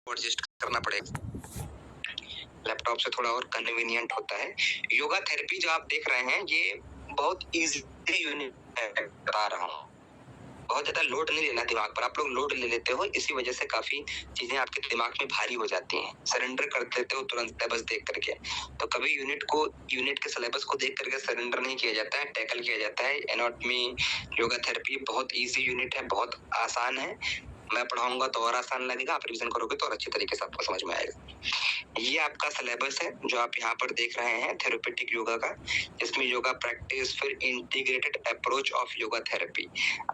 Adjust करना पड़ेगा। Laptop से थोड़ा और कन्वीनियंट होता है। योगा थेरेपी जो आप देख रहे हैं ये बहुत इजी यूनिट बता रहा हूँ, बहुत ज्यादा लोड नहीं लेना दिमाग पर। आप लोग लोड ले लेते हो, इसी वजह से काफी चीजें आपके दिमाग में भारी हो जाती हैं। सरेंडर कर देते हो तुरंत सिलेबस देख करके। तो कभी यूनिट के सिलेबस को देख करके सरेंडर नहीं किया जाता है, टैकल किया जाता है। एनाटॉमी योगा थेरेपी बहुत इजी यूनिट है, बहुत आसान है। मैं पढ़ाऊंगा तो और आसान लगेगा, आप रिवीजन करोगे तो और अच्छी तरीके से आपको समझ में आएगा। ये आपका सिलेबस है जो आप यहाँ पर देख रहे हैं थेरेपेटिक योगा का, जिसमें योगा प्रैक्टिस, फिर integrated approach of yoga therapy.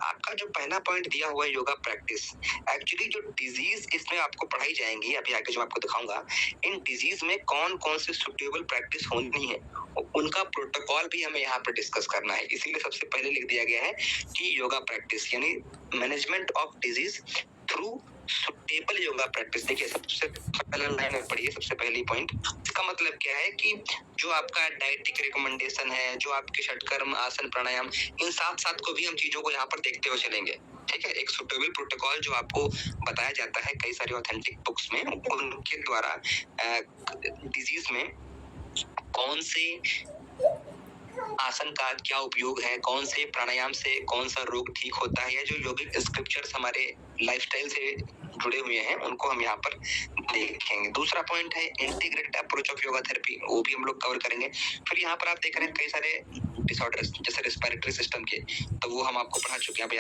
आपका जो पहला पॉइंट दिया हुआ है योगा प्रैक्टिस, एक्चुअली जो डिजीज इसमें आपको पढ़ाई जाएंगी अभी आगे जो आपको दिखाऊंगा, इन डिजीज में कौन कौन सी सुटेबल प्रैक्टिस होनी है उनका प्रोटोकॉल भी हमें यहाँ पर डिस्कस करना है। इसीलिए सबसे पहले लिख दिया गया है कि योगा प्रैक्टिस यानी management of disease through suitable yoga practice. देखिए सबसे पहला लाइन पढ़िए, सबसे पहली पॉइंट। इसका मतलब क्या है कि जो आपका डाइटिक रिकमेंडेशन है, जो आपके षटकर्म, आसन, प्राणायाम, इन साथ साथ को भी हम चीजों को यहाँ पर देखते हुए चलेंगे। ठीक है, एक सुटेबल प्रोटोकॉल जो आपको बताया जाता है कई सारी ऑथेंटिक बुक्स में, उनके द्वारा डिजीज में कौन से आसन का क्या उपयोग है, कौन से प्राणायाम से कौन सा रोग ठीक होता है, या जो योगिक स्क्रिप्चर्स हमारे लाइफस्टाइल से जुड़े हुए हैं उनको हम यहाँ पर देखेंगे। दूसरा पॉइंट है integrated approach of yoga therapy, वो भी हम लोग कवर करेंगे। फिर यहाँ पर आप देख रहे हैं कई सारे डिसऑर्डर्स जैसे रेस्पिरेटरी सिस्टम के, तो वो हम आपको पढ़ा चुके हैं। अभी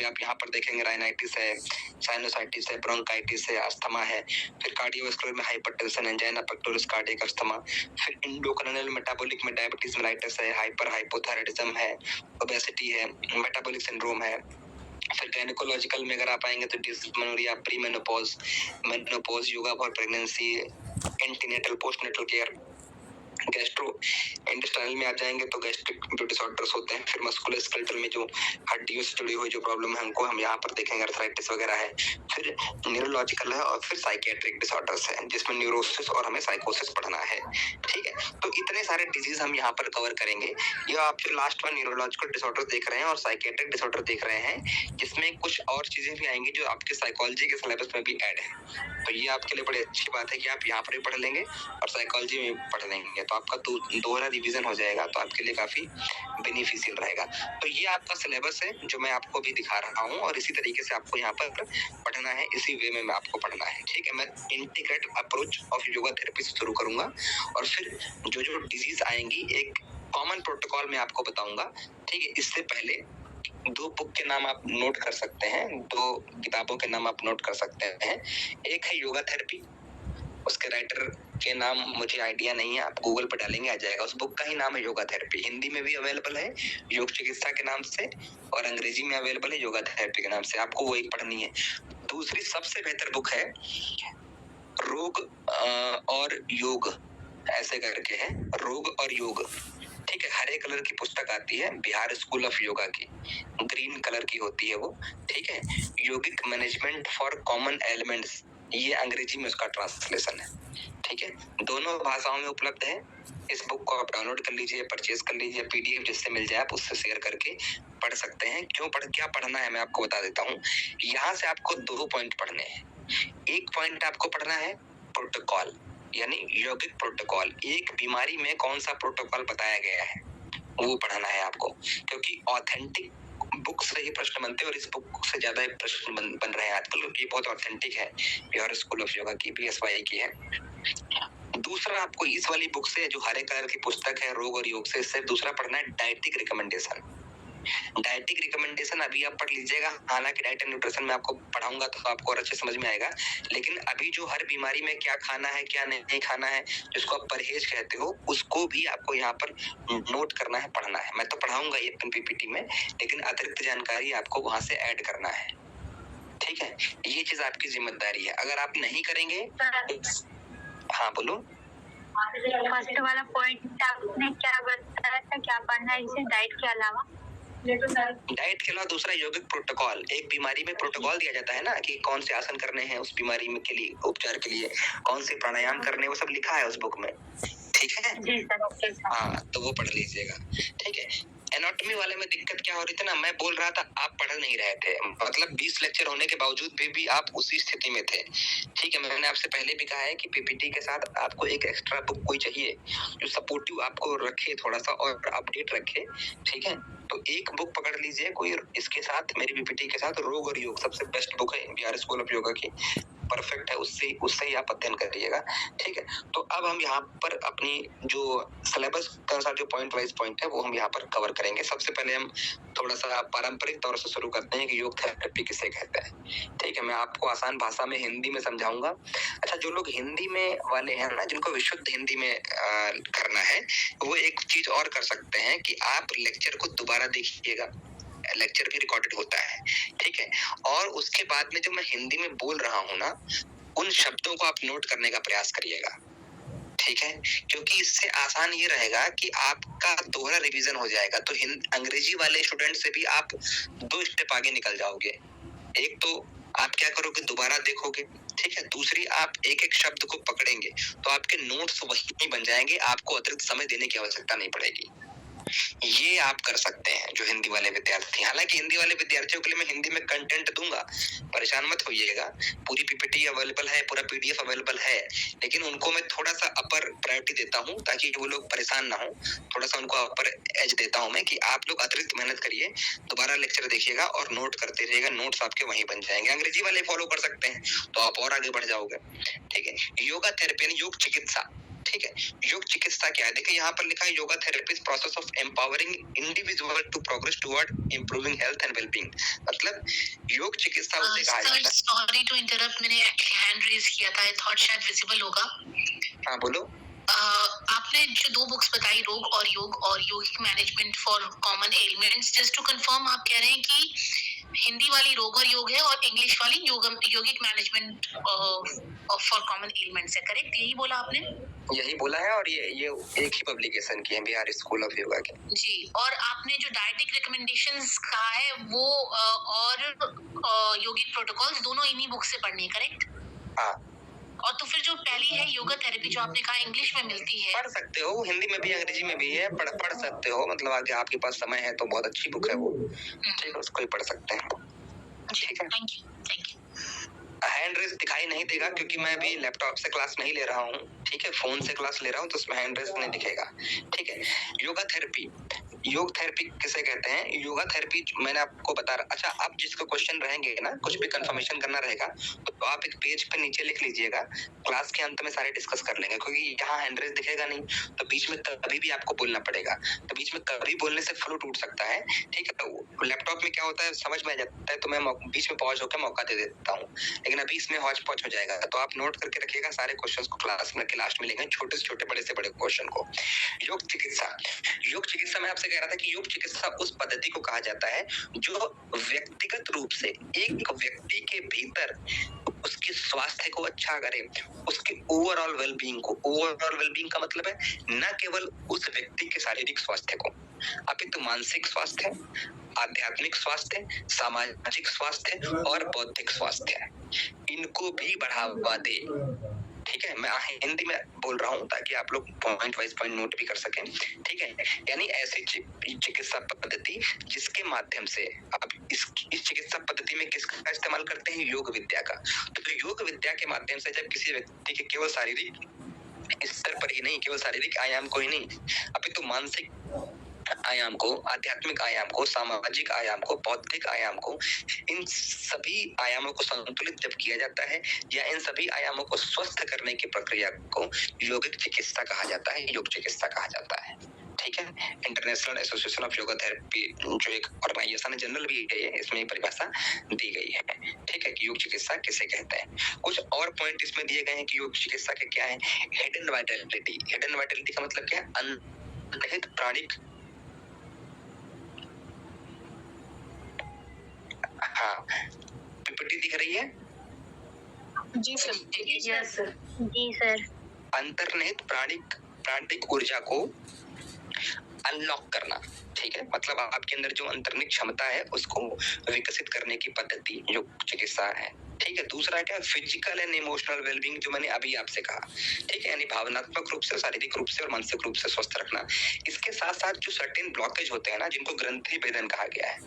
आप यहाँ पर देखेंगे राइनाइटिस है, साइनोसाइटिस है, ब्रोंकाइटिस है, अस्थमा है, फिर कार्डियोवास्कुलर में hypertension, angina pectoris, cardiac asthma, फिर इंडोक्राइनल मेटाबॉलिक में डायबिटीज मेलाइटिस है, हाइपोथायराइडिज्म है, ओबेसिटी है, मेटाबॉलिक सिंड्रोम है। फिर गायनेकोलॉजिकल में अगर आप आएंगे तो dysmenorrhoea, pre menopause, menopause, yoga for pregnancy, antenatal postnatal care. Gastro intestinal में आ जाएंगे तो गैस्ट्रिक जो डिसऑर्डर्स होते हैं। फिर मस्कुलोस्केलेटल में जो हड्डियों से जुड़ी हुई जो प्रॉब्लम है उनको हम यहाँ पर देखेंगे, अर्थराइटिस वगैरह है। फिर न्यूरोलॉजिकल है और फिर साइकियाट्रिक डिसऑर्डर्स है जिसमें न्यूरोसिस और हमें साइकोसिस पढ़ना है। ठीक है, तो इतने सारे डिजीज हम यहाँ पर कवर करेंगे। ये आप जो लास्ट में न्यूरोलॉजिकल डिसऑर्डर देख रहे हैं और साइकियाट्रिक डिसऑर्डर देख रहे हैं, जिसमें कुछ और चीजें भी आएंगी जो आपके साइकोलॉजी के सिलेबस में भी ऐड है। तो ये आपके लिए बड़ी अच्छी बात है कि आप यहाँ पर भी पढ़ लेंगे और साइकोलॉजी में भी पढ़ लेंगे, तो आपका दोहरा रिवीजन हो जाएगा, तो आपके लिए काफी बेनिफिशियल रहेगा। तो ये आपका सिलेबस है जो मैं आपको भी दिखा रहा हूँ और इसी तरीके से आपको यहाँ पर पढ़ना है, इसी वे में आपको पढ़ना है। ठीक है, मैं integrated approach of yoga therapy से शुरू करूंगा और फिर जो जो डिजीज आएंगी एक कॉमन प्रोटोकॉल में आपको बताऊंगा। ठीक है, इससे पहले दो बुक के नाम आप नोट कर सकते हैं, दो किताबों के नाम आप नोट कर सकते हैं। एक है योगा थेरेपी, उसके राइटर के नाम मुझे आइडिया नहीं है, आप गूगल पर डालेंगे आ जाएगा। उस बुक का ही नाम है योगा थेरेपी। हिंदी में भी अवेलेबल है योग चिकित्सा के नाम से और अंग्रेजी में अवेलेबल है योगा थेरेपी के नाम से, आपको वो एक पढ़नी है। दूसरी सबसे बेहतर बुक है रोग और योग, ऐसे करके है, रोग और योग। ठीक है, हरे कलर की पुस्तक आती है, बिहार स्कूल ऑफ योगा की, ग्रीन कलर की होती है वो। ठीक है, योगिक मैनेजमेंट फॉर कॉमन एलिमेंट्स, ये अंग्रेजी में उसका ट्रांसलेशन है। ठीक है, दोनों भाषाओं में उपलब्ध है। इस बुक को आप डाउनलोड कर लीजिए, परचेज कर लीजिए, पीडीएफ जिससे मिल जाए आप उससे शेयर करके पढ़ सकते हैं। क्या पढ़ना है मैं आपको बता देता हूँ। यहाँ से आपको 2 पॉइंट पढ़ने हैं। एक पॉइंट आपको पढ़ना है प्रोटोकॉल, यानी यौगिक प्रोटोकॉल, एक बीमारी में कौन सा प्रोटोकॉल बताया गया है वो पढ़ना है आपको, क्योंकि ऑथेंटिक बुक से ही प्रश्न बनते हैं और इस बुक से ज्यादा प्रश्न बन रहे हैं आजकल, क्योंकि बहुत ऑथेंटिक है, बिहार स्कूल ऑफ योगा की, बीएसवाई की है। दूसरा आपको इस वाली बुक से जो हरे कलर की पुस्तक है रोग और योग से, इससे दूसरा पढ़ना है डाइटिक रिकमेंडेशन। डाइटिक रिकमेंडेशन अभी आप पढ़ लीजिएगा, हालांकि डाइट एंड न्यूट्रिशन में आपको पढ़ाऊंगा तो आपको और अच्छे समझ में आएगा, लेकिन अभी जो हर बीमारी में क्या खाना है क्या नहीं खाना है, जिसको आप परहेज कहते हो, उसको भी आपको यहाँ पर नोट करना है, पढ़ना है। मैं तो पढ़ाऊंगा ये पीपीटी में, लेकिन अतिरिक्त जानकारी आपको वहां से ऐड करना है। ठीक है, ये चीज आपकी जिम्मेदारी है। अगर आप नहीं करेंगे, हाँ बोलो। फर्स्ट वाला पॉइंट आपने क्या बताया था, क्या पढ़ना है इसे डाइट के अलावा? डाइट के अलावा दूसरा यौगिक प्रोटोकॉल, एक बीमारी में प्रोटोकॉल दिया जाता है ना कि कौन से आसन करने हैं उस बीमारी में के लिए, उपचार के लिए कौन से प्राणायाम करने, वो सब लिखा है उस बुक में। ठीक है, हाँ तो वो पढ़ लीजिएगा। ठीक है, एनाटॉमी वाले में दिक्कत क्या हो रही थी ना, मैं बोल रहा था आप पढ़ नहीं रहे थे, मतलब 20 लेक्चर होने के बावजूद भी आप उसी स्थिति में थे। ठीक है, मैंने आपसे पहले भी कहा है कि पीपीटी के साथ आपको एक एक्स्ट्रा बुक कोई चाहिए जो सपोर्टिव आपको रखे थोड़ा सा और अपडेट रखे। ठीक है, तो एक बुक पकड़ लीजिए कोई, इसके साथ मेरी पीपीटी के साथ रोग और योग सबसे बेस्ट बुक है बिहार स्कूल ऑफ योगा की, परफेक्ट है, उससे ही आप अध्ययन करिएगा। ठीक है, तो अब हम यहाँ पर अपनी जो सिलेबस के अनुसार जो पॉइंट वाइज पॉइंट है वो हम यहाँ पर कवर करेंगे। सबसे पहले हम थोड़ा सा पारंपरिक तौर से शुरू करते हैं कि योग थेरेपी किसे कहते हैं। ठीक है, मैं आपको आसान भाषा में हिंदी में समझाऊंगा। अच्छा, जो लोग हिंदी में वाले हैं ना, जिनको विशुद्ध हिंदी में करना है, वो एक चीज और कर सकते हैं कि आप लेक्चर को दोबारा देखिएगा, लेक्चर भी रिकॉर्डेड होता है। ठीक है, और उसके बाद में जो मैं हिंदी में बोल रहा हूँ ना, उन शब्दों को आप नोट करने का प्रयास करिएगा। ठीक है, क्योंकि इससे आसान ये रहेगा कि आपका दोहरा रिवीजन हो जाएगा। तो अंग्रेजी वाले स्टूडेंट से भी आप 2 स्टेप आगे निकल जाओगे। एक तो आप क्या करोगे, दोबारा देखोगे। ठीक है, दूसरी आप एक एक शब्द को पकड़ेंगे तो आपके नोट्स वही बन जाएंगे, आपको अतिरिक्त समय देने की आवश्यकता नहीं पड़ेगी। ये आप कर सकते हैं जो हिंदी वाले विद्यार्थी। हालांकि हिंदी वाले विद्यार्थियों के लिए मैं हिंदी में कंटेंट दूंगा, परेशान मत होइएगा, पूरी पीपीटी अवेलेबल है, पूरा पीडीएफ अवेलेबल है, लेकिन उनको मैं थोड़ा सा अपर प्रायोरिटी देता हूं ताकि वो लोग परेशान ना हो। थोड़ा सा उनको अपर एज देता हूं मैं कि आप लोग अतिरिक्त मेहनत करिए, दोबारा लेक्चर देखिएगा और नोट करते रहिएगा, नोट्स आपके वहीं बन जाएंगे। अंग्रेजी वाले फॉलो कर सकते हैं तो आप और आगे बढ़ जाओगे। ठीक है, योगा थेरेपी यानी योग चिकित्सा। ठीक है, योग चिकित्सा क्या है, देखिए यहाँ पर लिखा है yoga therapy process of empowering individual to progress toward improving health and wellbeing. मतलब योग चिकित्सा उसे कहा जाता है। सॉरी टू इंटरप्ट, मैंने हैंड रेज किया था, आई थॉट शायद विजिबल होगा। हाँ बोलो। आपने जो 2 बुक्स बताई, रोग और योग और yogic management for common elements, just to confirm, आप कह रहे हैं कि हिंदी वाली रोग और योग है और इंग्लिश वाली योगिक मैनेजमेंट फॉर कॉमन एलिमेंट्स है, करेक्ट? यही बोला आपने? यही बोला है, और ये एक ही पब्लिकेशन की है, बिहार स्कूल ऑफ योगा की। जी, और आपने जो डाइटिक रिकमेंडेशंस कहा है वो और योगिक प्रोटोकॉल्स दोनों इन्हीं बुक से पढ़नी है, करेक्ट? हाँ। और तो फिर जो पहली है योगा थेरेपी जो आपने कहा इंग्लिश में मिलती है, पढ़ सकते हो, हिंदी में भी अंग्रेजी में भी है, पढ़ सकते हो, मतलब आगे आपके पास समय है तो बहुत अच्छी बुक है वो। ठीक है, उसको ही पढ़ सकते हैं। ठीक है, थैंक यू। हैंड रेस दिखाई नहीं देगा क्योंकि मैं अभी लैपटॉप से क्लास नहीं ले रहा हूँ। ठीक है, फोन से क्लास ले रहा हूँ तो उसमें हैंड रेस नहीं दिखेगा। ठीक है, योगा थेरेपी, योग थेरेपी किसे कहते हैं, योगा थेरेपी मैंने आपको बता रहा। अच्छा, अब जिसको क्वेश्चन रहेंगे ना, कुछ भी कंफर्मेशन करना रहेगा तो आप एक पेज पे नीचे लिख लीजिएगा, क्लास के अंत में सारे डिस्कस कर लेंगे, क्योंकि यहाँ हैंड रेस दिखेगा नहीं तो बीच में कभी भी आपको बोलना पड़ेगा, तो बीच में कभी बोलने से फ्लो टूट सकता है। ठीक है, तो लैपटॉप में क्या होता है समझ में आ जाता है तो मैं बीच में पॉज होकर मौका दे देता हूँ, लेकिन अभी इसमें हौच पौच हो जाएगा। तो आप नोट करके रखिएगा सारे क्वेश्चंस को, क्लास में के लास्ट में लेंगे छोटे से छोटे, बड़े से बड़े क्वेश्चन को। योग चिकित्सा, योग चिकित्सा में आपसे कह रहा था कि योग चिकित्सा उस पद्धति को कहा जाता है जो व्यक्तिगत रूप से एक व्यक्ति के भीतर उसके स्वास्थ्य को अच्छा करे, उसके ओवरऑल वेलबींग को, ओवरऑल वेलबींग का मतलब है न केवल उस व्यक्ति के शारीरिक स्वास्थ्य को, अपितु मानसिक स्वास्थ्य, आध्यात्मिक स्वास्थ्य, सामाजिक स्वास्थ्य और बौद्धिक स्वास्थ्य, इनको भी बढ़ावा दे। ठीक है, मैं हिंदी में बोल रहा हूँ ताकि आप लोग पॉइंट वाइज पॉइंट नोट भी कर सकें। ठीक है, यानी ऐसी चिकित्सा पद्धति जिसके माध्यम से आप इस चिकित्सा पद्धति में किसका इस्तेमाल करते हैं, योग विद्या का। तो योग विद्या के माध्यम से जब किसी व्यक्ति के केवल शारीरिक स्तर पर ही नहीं, केवल शारीरिक आयाम को ही नहीं, अपितु मानसिक आयाम को, आध्यात्मिक आयाम को, सामाजिक आयाम को, बौद्धिक आयाम को, इन सभी आयामों को संतुलित जब किया जाता है या इन सभी आयामों को स्वस्थ करने की प्रक्रिया को योगिक चिकित्सा कहा जाता है, योग चिकित्सा कहा जाता है। ठीक है, international association of yoga therapy जो एक ऑर्गेनाइजेशन है, जनरल भी है, इसमें परिभाषा दी गई है। ठीक है, कि योग चिकित्सा किसे कहते हैं। कुछ और पॉइंट इसमें दिए गए हैं कि योग चिकित्सा के क्या है। हिडन वाइटलिटी, हिडन वाइटलिटी का मतलब क्या है, अंतर्निहित प्राणिक, हाँ पीपीटी दिख रही है? जी सर। जी सर। अंतर्निहित प्राणिक ऊर्जा को अनलॉक करना। ठीक है, मतलब आपके अंदर जो अंतर्निहित क्षमता है उसको विकसित करने की पद्धति योग चिकित्सा है। ठीक है। दूसरा क्या, फिजिकल एंड इमोशनल वेलबींग, जो मैंने अभी आपसे कहा, ठीक है, यानी भावनात्मक रूप से, शारीरिक रूप से और मानसिक रूप से स्वस्थ रखना। इसके साथ साथ जो सर्टेन ब्लॉकेज होते हैं ना, जिनको ग्रंथि भेदन कहा गया है,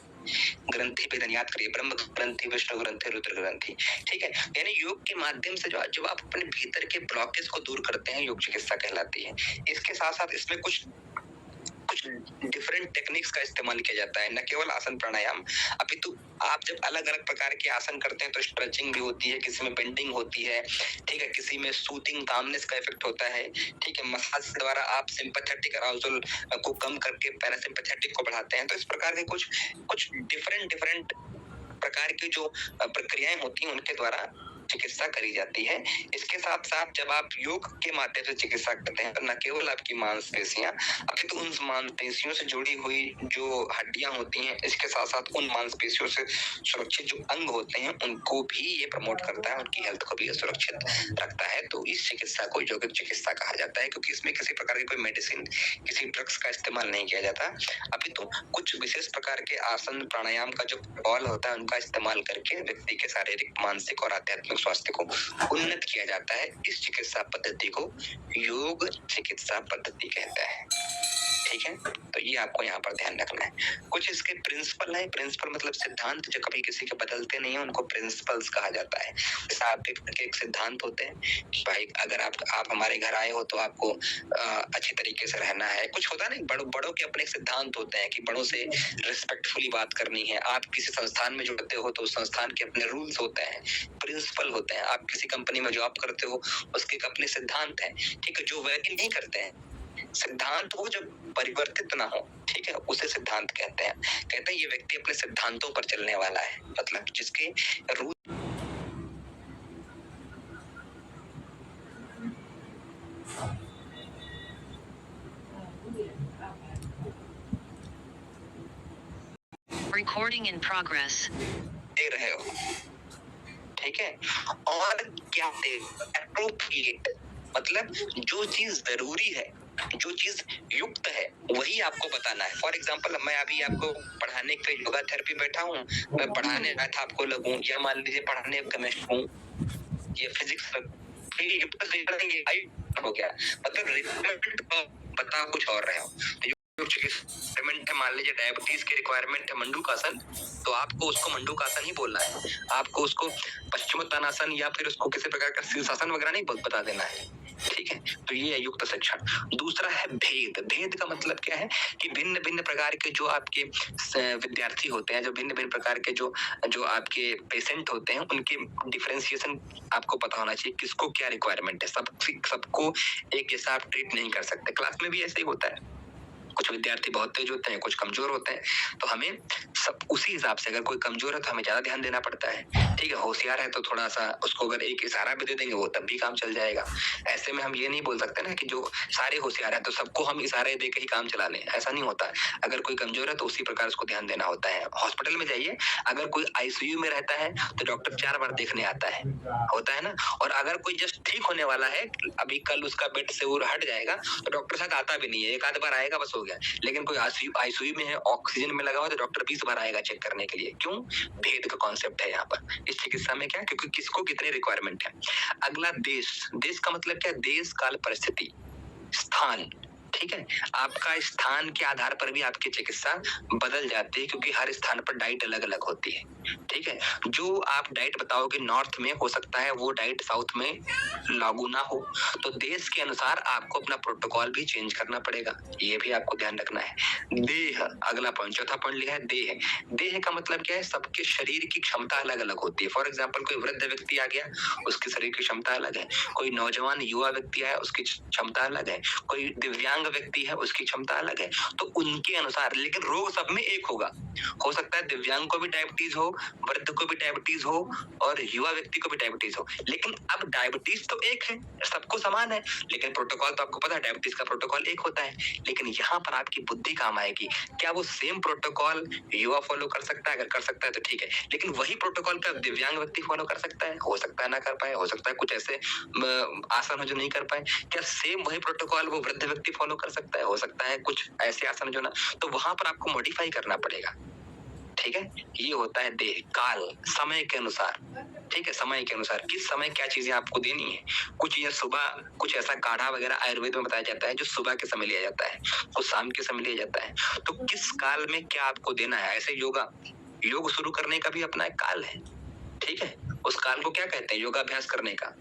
ग्रंथि भेदन याद करिए, ब्रह्म ग्रंथि, विष्णु ग्रंथि, रुद्र ग्रंथि, ठीक है। यानी योग के माध्यम से जब आप अपने भीतर के ब्लॉकेज को दूर करते हैं, योग चिकित्सा कहलाती है। इसके साथ साथ इसमें कुछ डिफरेंट टेक्निक्स का इस्तेमाल किया जाता है, न केवल आसन प्राणायाम, अपितु आप जब अलग अलग प्रकार के आसन करते हैं तो स्ट्रेचिंग भी होती है, किसी में बेंडिंग होती है, ठीक है, किसी में सूथिंग कामनेस का इफेक्ट होता है, ठीक है। मसाज के द्वारा आप सिंपैथेटिक अराउजल को कम करके पैरासिम्पैथेटिक को बढ़ाते हैं। तो इस प्रकार के कुछ डिफरेंट प्रकार की जो प्रक्रियाएं होती हैं, उनके द्वारा चिकित्सा करी जाती है। इसके साथ साथ जब आप योग के माध्यम से चिकित्सा करते हैं तो न केवल आपकी मांसपेशियां, अपितु उन मांसपेशियों से जुड़ी हुई जो हड्डियां होती हैं, इसके साथ साथ उन मांसपेशियों से सुरक्षित जो अंग होते हैं, उनको भी ये प्रमोट करता है, उनकी हेल्थ को भी सुरक्षित रखता है। तो इस चिकित्सा को योगिक चिकित्सा कहा जाता है, क्योंकि इसमें किसी प्रकार की कोई मेडिसिन, किसी ड्रग्स का इस्तेमाल नहीं किया जाता, अपितु कुछ विशेष प्रकार के आसन प्राणायाम का जो बॉल होता है, उनका इस्तेमाल करके व्यक्ति के शारीरिक, मानसिक और आध्यात्मिक स्वास्थ्य को उन्नत किया जाता है। इस चिकित्सा पद्धति को योग चिकित्सा पद्धति कहते हैं, ठीक है। तो ये आपको यहाँ पर ध्यान रखना है। कुछ इसके प्रिंसिपल है, प्रिंसिपल मतलब सिद्धांत जो कभी किसी के बदलते नहीं है, उनको प्रिंसिपल्स कहा जाता है। जैसे आपके एक सिद्धांत होते हैं कि भाई अगर आप हमारे घर आए हो तो आपको अच्छी तरीके से रहना है। कुछ होता है ना, बड़ों के अपने सिद्धांत होते हैं कि बड़ों से रिस्पेक्टफुली बात करनी है। आप किसी संस्थान में जुड़ते हो तो उस संस्थान के अपने रूल्स होते हैं, प्रिंसिपल होते हैं। आप किसी कंपनी में जॉब करते हो, उसके अपने सिद्धांत हैं, ठीक है, जो वैरी नहीं करते हैं। सिद्धांत वो जब परिवर्तित ना हो, ठीक है, उसे सिद्धांत कहते हैं। कहते हैं ये व्यक्ति अपने सिद्धांतों पर चलने वाला है, मतलब जिसके रूल Recording in progress. दे रहे हो, ठीक है। और क्या दे, एप्रोप्रिएट, मतलब जो चीज जरूरी है, जो चीज युक्त है, वही आपको बताना है। फॉर एग्जाम्पल, मैं अभी आपको पढ़ाने के लिए योगा थेरेपी बैठा हूँ, मैं पढ़ाने मैथ आपको लगूं, या मान लीजिए पढ़ाने केमिस्ट्री हूँ, ये फिजिक्स हो गया, मतलब रिक्वायरमेंट बता कुछ और रहे हो। रिक्वायरमेंट है, मान लीजिए डायबिटीज की रिक्वायरमेंट है मंडूकासन, तो आपको उसको मंडूकासन ही बोलना है, आपको उसको पश्चिमोत्तानासन या फिर उसको किसी प्रकार का शीर्षासन वगैरह नहीं बता देना है, ठीक है। तो ये है युक्त शिक्षण। दूसरा है भेद। भेद का मतलब क्या है कि भिन्न भिन्न प्रकार के जो आपके विद्यार्थी होते हैं, जो भिन्न भिन्न प्रकार के जो आपके पेशेंट होते हैं, उनके डिफरेंशिएशन आपको पता होना चाहिए, किसको क्या रिक्वायरमेंट है। सबको एक जैसा आप ट्रीट नहीं कर सकते। क्लास में भी ऐसे ही होता है, कुछ विद्यार्थी बहुत तेज होते हैं, कुछ कमजोर होते हैं, तो हमें सब उसी हिसाब से, अगर कोई कमजोर है तो हमें ज्यादा ध्यान देना पड़ता है, ठीक है। होशियार है तो थोड़ा सा उसको अगर एक इशारा भी दे देंगे वो तब भी काम चल जाएगा। ऐसे में हम ये नहीं बोल सकते ना कि जो सारे होशियार है तो सबको हम इशारे दे के ही काम चला लें, ऐसा नहीं होता। अगर कोई कमजोर है तो उसी प्रकार उसको ध्यान देना होता है। हॉस्पिटल में जाइए, अगर कोई आईसीयू में रहता है तो डॉक्टर 4 बार देखने आता है, होता है ना। और अगर कोई जस्ट ठीक होने वाला है, अभी कल उसका बेड से वो हट जाएगा, तो डॉक्टर साथ आता भी नहीं है, एक आध बार आएगा बस हो गया। लेकिन कोई आईसीयू में है, ऑक्सीजन में लगा हुआ, तो डॉक्टर 20 बार आएगा चेक करने के लिए। क्यों? भेद का कॉन्सेप्ट है यहाँ पर इस चिकित्सा में। क्या? क्योंकि किसको कितनी रिक्वायरमेंट है। अगला देश। देश का मतलब क्या? देश, काल, परिस्थिति, स्थान, ठीक है। आपका स्थान के आधार पर भी आपकी चिकित्सा बदल जाती है, क्योंकि हर स्थान पर डाइट अलग अलग होती है, ठीक है। जो आप डाइट बताओगे नॉर्थ में, हो सकता है वो डाइट साउथ में लागू ना हो, तो देश के अनुसार आपको अपना प्रोटोकॉल भी चेंज करना पड़ेगा, ये भी आपको ध्यान रखना है। देह, अगला पॉइंट, चौथा पॉइंट लिखा है देह। देह का मतलब क्या है? सबके शरीर की क्षमता अलग अलग होती है। फॉर एग्जाम्पल, कोई वृद्ध व्यक्ति आ गया, उसके शरीर की क्षमता अलग है। कोई नौजवान युवा व्यक्ति आया, उसकी क्षमता अलग है। कोई दिव्यांग व्यक्ति है, उसकी क्षमता अलग है। तो उनके अनुसार, लेकिन रोग सब में एक होगा। हो सकता है दिव्यांग को भी डायबिटीज हो, वृद्ध को भी डायबिटीज हो, और युवा व्यक्ति को भी डायबिटीज हो, लेकिन अब डायबिटीज तो एक है, सबको समान है, लेकिन प्रोटोकॉल तो आपको पता है, डायबिटीज का प्रोटोकॉल एक होता है। लेकिन यहाँ पर आपकी बुद्धि काम आएगी, क्या वो सेम प्रोटोकॉल युवा फॉलो कर सकता है? अगर कर सकता है तो ठीक है, लेकिन वही प्रोटोकॉल का दिव्यांग व्यक्ति फॉलो कर सकता है? हो सकता है ना कर पाए, हो सकता है कुछ ऐसे आसन हो जो नहीं कर पाए। क्या सेम वही प्रोटोकॉल वो वृद्ध व्यक्ति फॉलो कर सकता है? हो सकता है कुछ ऐसे आसन जो ना, तो वहां पर आपको मॉडिफाई करना पड़ेगा, ठीक है। ये होता है देह, काल, समय के अनुसार, ठीक है, समय के अनुसार किस समय क्या चीजें आपको देनी है। कुछ चीजें सुबह, कुछ ऐसा काढ़ा वगैरह आयुर्वेद में बताया जाता है जो सुबह के समय लिया जाता है, कुछ शाम के समय लिया जाता है। तो किस काल में क्या आपको देना है। ऐसे योग शुरू करने का भी अपना एक काल है, ठीक है। उस काल को क्या कहते हैं योगाभ्यास करने का?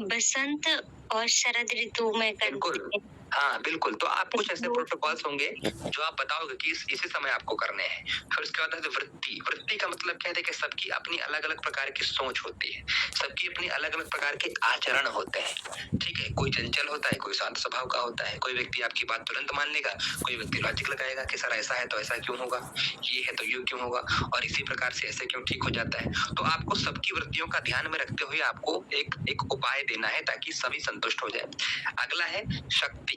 बसंत और शरद ऋतु में बिल्कुल, हाँ बिल्कुल। तो आप कुछ ऐसे प्रोटोकॉल्स होंगे जो आप बताओगे कि इसी समय आपको करने हैं। फिर उसके बाद है वृत्ति का मतलब क्या है कि सबकी अपनी अलग अलग प्रकार की सोच होती है, सबकी अपनी अलग अलग प्रकार के आचरण होते हैं, ठीक है। कोई चंचल होता है, कोई शांत स्वभाव का होता है, कोई व्यक्ति आपकी बात तुरंत मान लेगा, कोई व्यक्ति लॉजिक लगाएगा कि सर ऐसा है तो ऐसा क्यों होगा, ये है तो ये क्यों होगा, और इसी प्रकार से ऐसे क्यों ठीक हो जाता है। तो आपको सबकी वृत्तियों का ध्यान में रखते हुए आपको एक उपाय देना है ताकि सभी संतुष्ट हो जाए। अगला है शक्ति।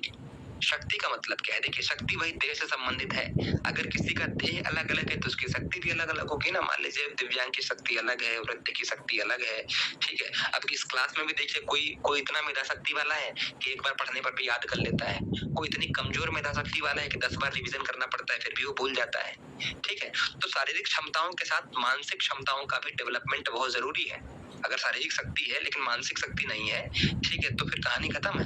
शक्ति का मतलब क्या है? देखिए, शक्ति वही देह से संबंधित है। अगर किसी का देह अलग अलग है तो उसकी शक्ति भी अलग अलग होगी ना। मान लीजिए दिव्यांग की शक्ति अलग है, वृत्ति की शक्ति अलग है, ठीक है। अब इस क्लास में भी देखिए कोई इतना मेधा शक्ति वाला है कि एक बार पढ़ने पर भी याद कर लेता है, कोई इतनी कमजोर मेधा शक्ति वाला है कि 10 बार रिवीजन करना पड़ता है फिर भी वो भूल जाता है, ठीक है। तो शारीरिक क्षमताओं के साथ मानसिक क्षमताओं का भी डेवलपमेंट बहुत जरूरी है। अगर शारीरिक शक्ति है लेकिन मानसिक शक्ति नहीं है, ठीक है, तो फिर कहानी खत्म है,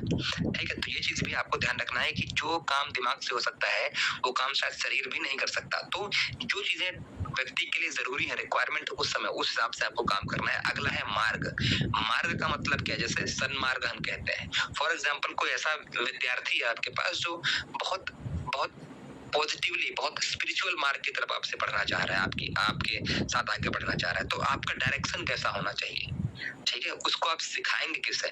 ठीक है। तो ये चीज भी आपको ध्यान रखना है कि जो काम दिमाग से हो सकता है वो काम शायद शरीर भी नहीं कर सकता। तो जो चीजें व्यक्ति के लिए जरूरी है, रिक्वायरमेंट उस समय उस हिसाब से आपको काम करना है। अगला है मार्ग। मार्ग का मतलब क्या है? जैसे सन्मार्ग हम कहते हैं। फॉर एग्जाम्पल कोई ऐसा विद्यार्थी है आपके पास जो बहुत पॉजिटिवली, बहुत स्पिरिचुअल मार्ग की तरफ आपसे बढ़ना चाह रहा है, आपके साथ आगे बढ़ना चाह रहा है, तो आपका डायरेक्शन कैसा होना चाहिए, ठीक है, उसको आप सिखाएंगे किससे,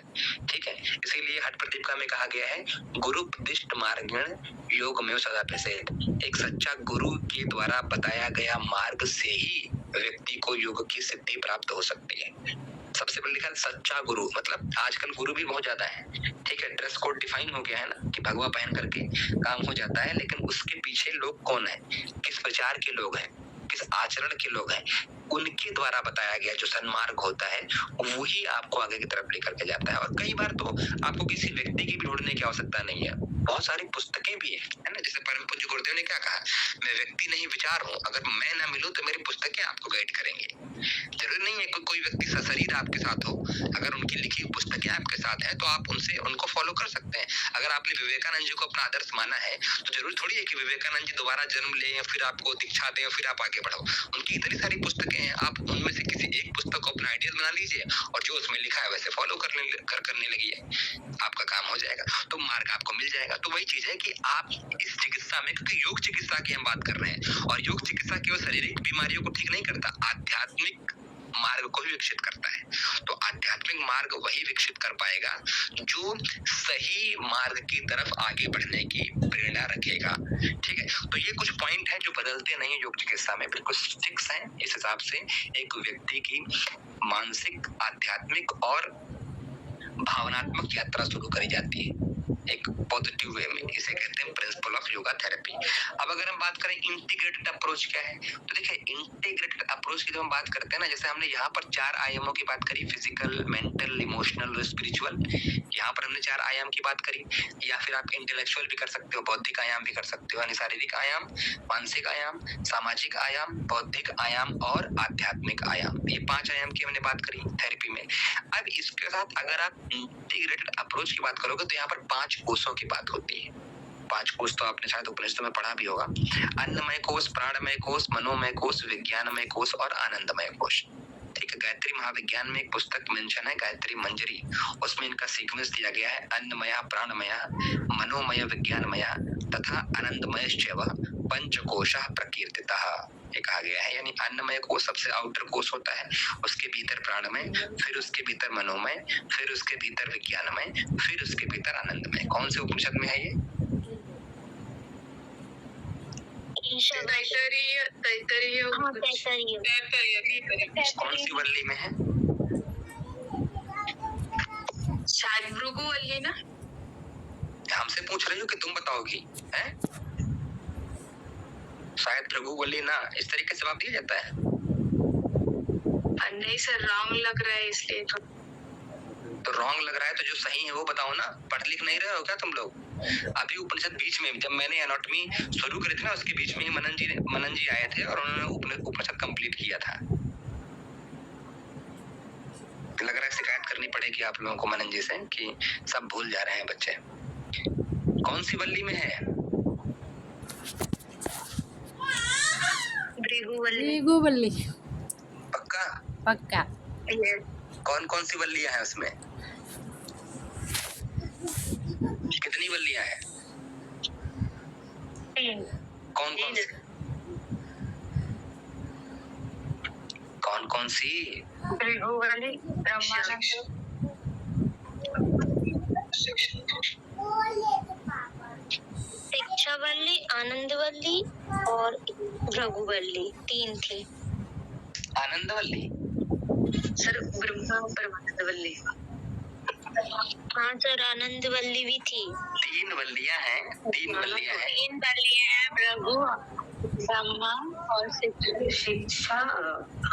ठीक है। इसीलिए हठ प्रदीपिका में कहा गया है गुरुपदिष्ट मार्गेण योग में सदा प्रसिद्ध। एक सच्चा गुरु के द्वारा बताया गया मार्ग से ही व्यक्ति को योग की सिद्धि प्राप्त हो सकती है। सबसे पहले लिखा सच्चा गुरु, मतलब आजकल गुरु भी बहुत ज्यादा है, ठीक है। ड्रेस कोड डिफाइन हो गया है ना कि भगवा पहन करके काम हो जाता है, लेकिन उसके पीछे लोग कौन है, किस विचार के लोग हैं, किस आचरण के लोग हैं, उनके द्वारा बताया गया जो सन्मार्ग होता है वही आपको आगे की तरफ लेकर के जाता है। और कई बार तो आपको किसी व्यक्ति की भी ढूंढने की आवश्यकता नहीं है, बहुत सारी पुस्तकें भी है ना। जैसे परम पूज्य गुरुदेव ने क्या कहा, मैं व्यक्ति नहीं विचार हूँ, अगर मैं ना मिलूं तो मेरी पुस्तकें आपको गाइड करेंगे। जरूरी नहीं है कोई व्यक्ति सशरीर आपके साथ हो, अगर उनकी लिखी पुस्तकें आपके साथ है तो आप उनको फॉलो कर सकते हैं। अगर आपने विवेकानंद जी को अपना आदर्श माना है तो जरूर थोड़ी है कि विवेकानंद जी दोबारा जन्म ले फिर आपको दीक्षा दें फिर आप आगे बढ़ो। उनकी इतनी सारी पुस्तकें हैं, आप उनमें से किसी एक पुस्तक को अपना आइडिया बना लीजिए और जो उसमें लिखा है वैसे फॉलो करने लगिए, आपका काम हो जाएगा, तो मार्ग आपको मिल जाएगा। तो वही चीज है कि आप इस चिकित्सा में, क्योंकि योग चिकित्सा की हम बात कर रहे हैं और योग चिकित्सा केवल शारीरिक बीमारियों को ठीक नहीं करता, आध्यात्मिक मार्ग को भी विकसित करता है। तो आध्यात्मिक मार्ग वही विकसित कर पाएगा जो सही मार्ग की तरफ आगे बढ़ने की प्रेरणा रखेगा, ठीक है। तो ये कुछ पॉइंट हैं जो बदलते नहीं है योग चिकित्सा में, बिल्कुल फिक्स हैं। इस हिसाब से एक व्यक्ति की मानसिक, आध्यात्मिक और भावनात्मक यात्रा शुरू करी जाती है एक पॉजिटिव वे में। इसे कहते हैं प्रिंसिपल ऑफ योगा थेरेपी। अब अगर हम बात करें इंटीग्रेटेड अप्रोच क्या है, तो देखिए इंटीग्रेटेड अप्रोच की जब हम बात करते हैं ना, जैसे हमने यहाँ पर 4 आयामों की बात करी, फिजिकल, मेंटल, इमोशनल और स्पिरिचुअल। यहाँ पर हमने 4 आयाम की बात करी, या फिर आप इंटेलेक्चुअल भी कर सकते हो, बौद्धिक आयाम भी कर सकते हो, यानी शारीरिक आयाम, मानसिक आयाम, सामाजिक आयाम, बौद्धिक आयाम और आध्यात्मिक आयाम। ये 5 आयाम की हमने बात करी थेरेपी में। अब इसके साथ अगर आप इंटीग्रेटेड अप्रोच की बात करोगे तो यहाँ पर 5 कोषों की बात होती है। 5 कोष तो आपने शायद उपनिषदों में पढ़ा भी होगा, अन्नमय कोष, प्राणमय कोष, मनोमय कोष, विज्ञानमय कोष और आनंदमय कोष, ठीक है। गायत्री महाविज्ञान में एक पुस्तक मेंशन है गायत्री मंजरी, उसमें इनका सीक्वेंस दिया गया है अन्नमय, प्राणमय, मनोमय, विज्ञानमय तथा आनंदमयश्चैव पंचकोशः प्रकीर्तितः, ये कहा गया है। यानी अन्नमय कोष सबसे आउटर कोष होता है, उसके भीतर प्राणमय, फिर उसके भीतर मनोमय, फिर उसके भीतर विज्ञानमय, फिर उसके भीतर आनंदमय। कौन से उपनिषद में है ये? कौन सी वल्ली में है? शायद भृगुवल्ली ना। हमसे पूछ रही हो कि तुम बताओगी, हैं? शायद भृगुवल्ली ना, इस तरीके से जवाब दिया जाता है। नहीं सर, रॉन्ग लग रहा है इसलिए तो रॉन्ग लग रहा है तो जो सही है वो बताओ ना, पढ़ लिख नहीं रहे हो क्या तुम लोग? अभी उपनिषद बीच में, जब मैंने एनाटॉमी शुरू करी थी ना, उसके बीच में ही मनन जी आए थे और उन्होंने उपनिषद कंप्लीट किया था। लग रहा है शिकायत करनी पड़ेगी आप लोगों को मनन जी से कि सब भूल जा रहे हैं बच्चे। कौन सी वल्ली में है? भृगुवल्ली। पक्का? पक्का। कौन कौन सी वल्लियां हैं उसमें? कितनी वल्लियां हैं? कौन कौन सी? कौन कौन सी? भृगुवल्ली, ब्रह्मानंद, शिक्षावल्ली, आनंदवल्ली और भृगुवल्ली, 3 थी। आनंदवल्ली सर ब्रह्मानंदवल्ली। हाँ सर, आनंदवल्ली भी थी। 3 वल्लियां हैं, 3 वल्लियां हैं। 3 वल्लियां हैं, भृगु, ब्रह्मा और शिक्षा,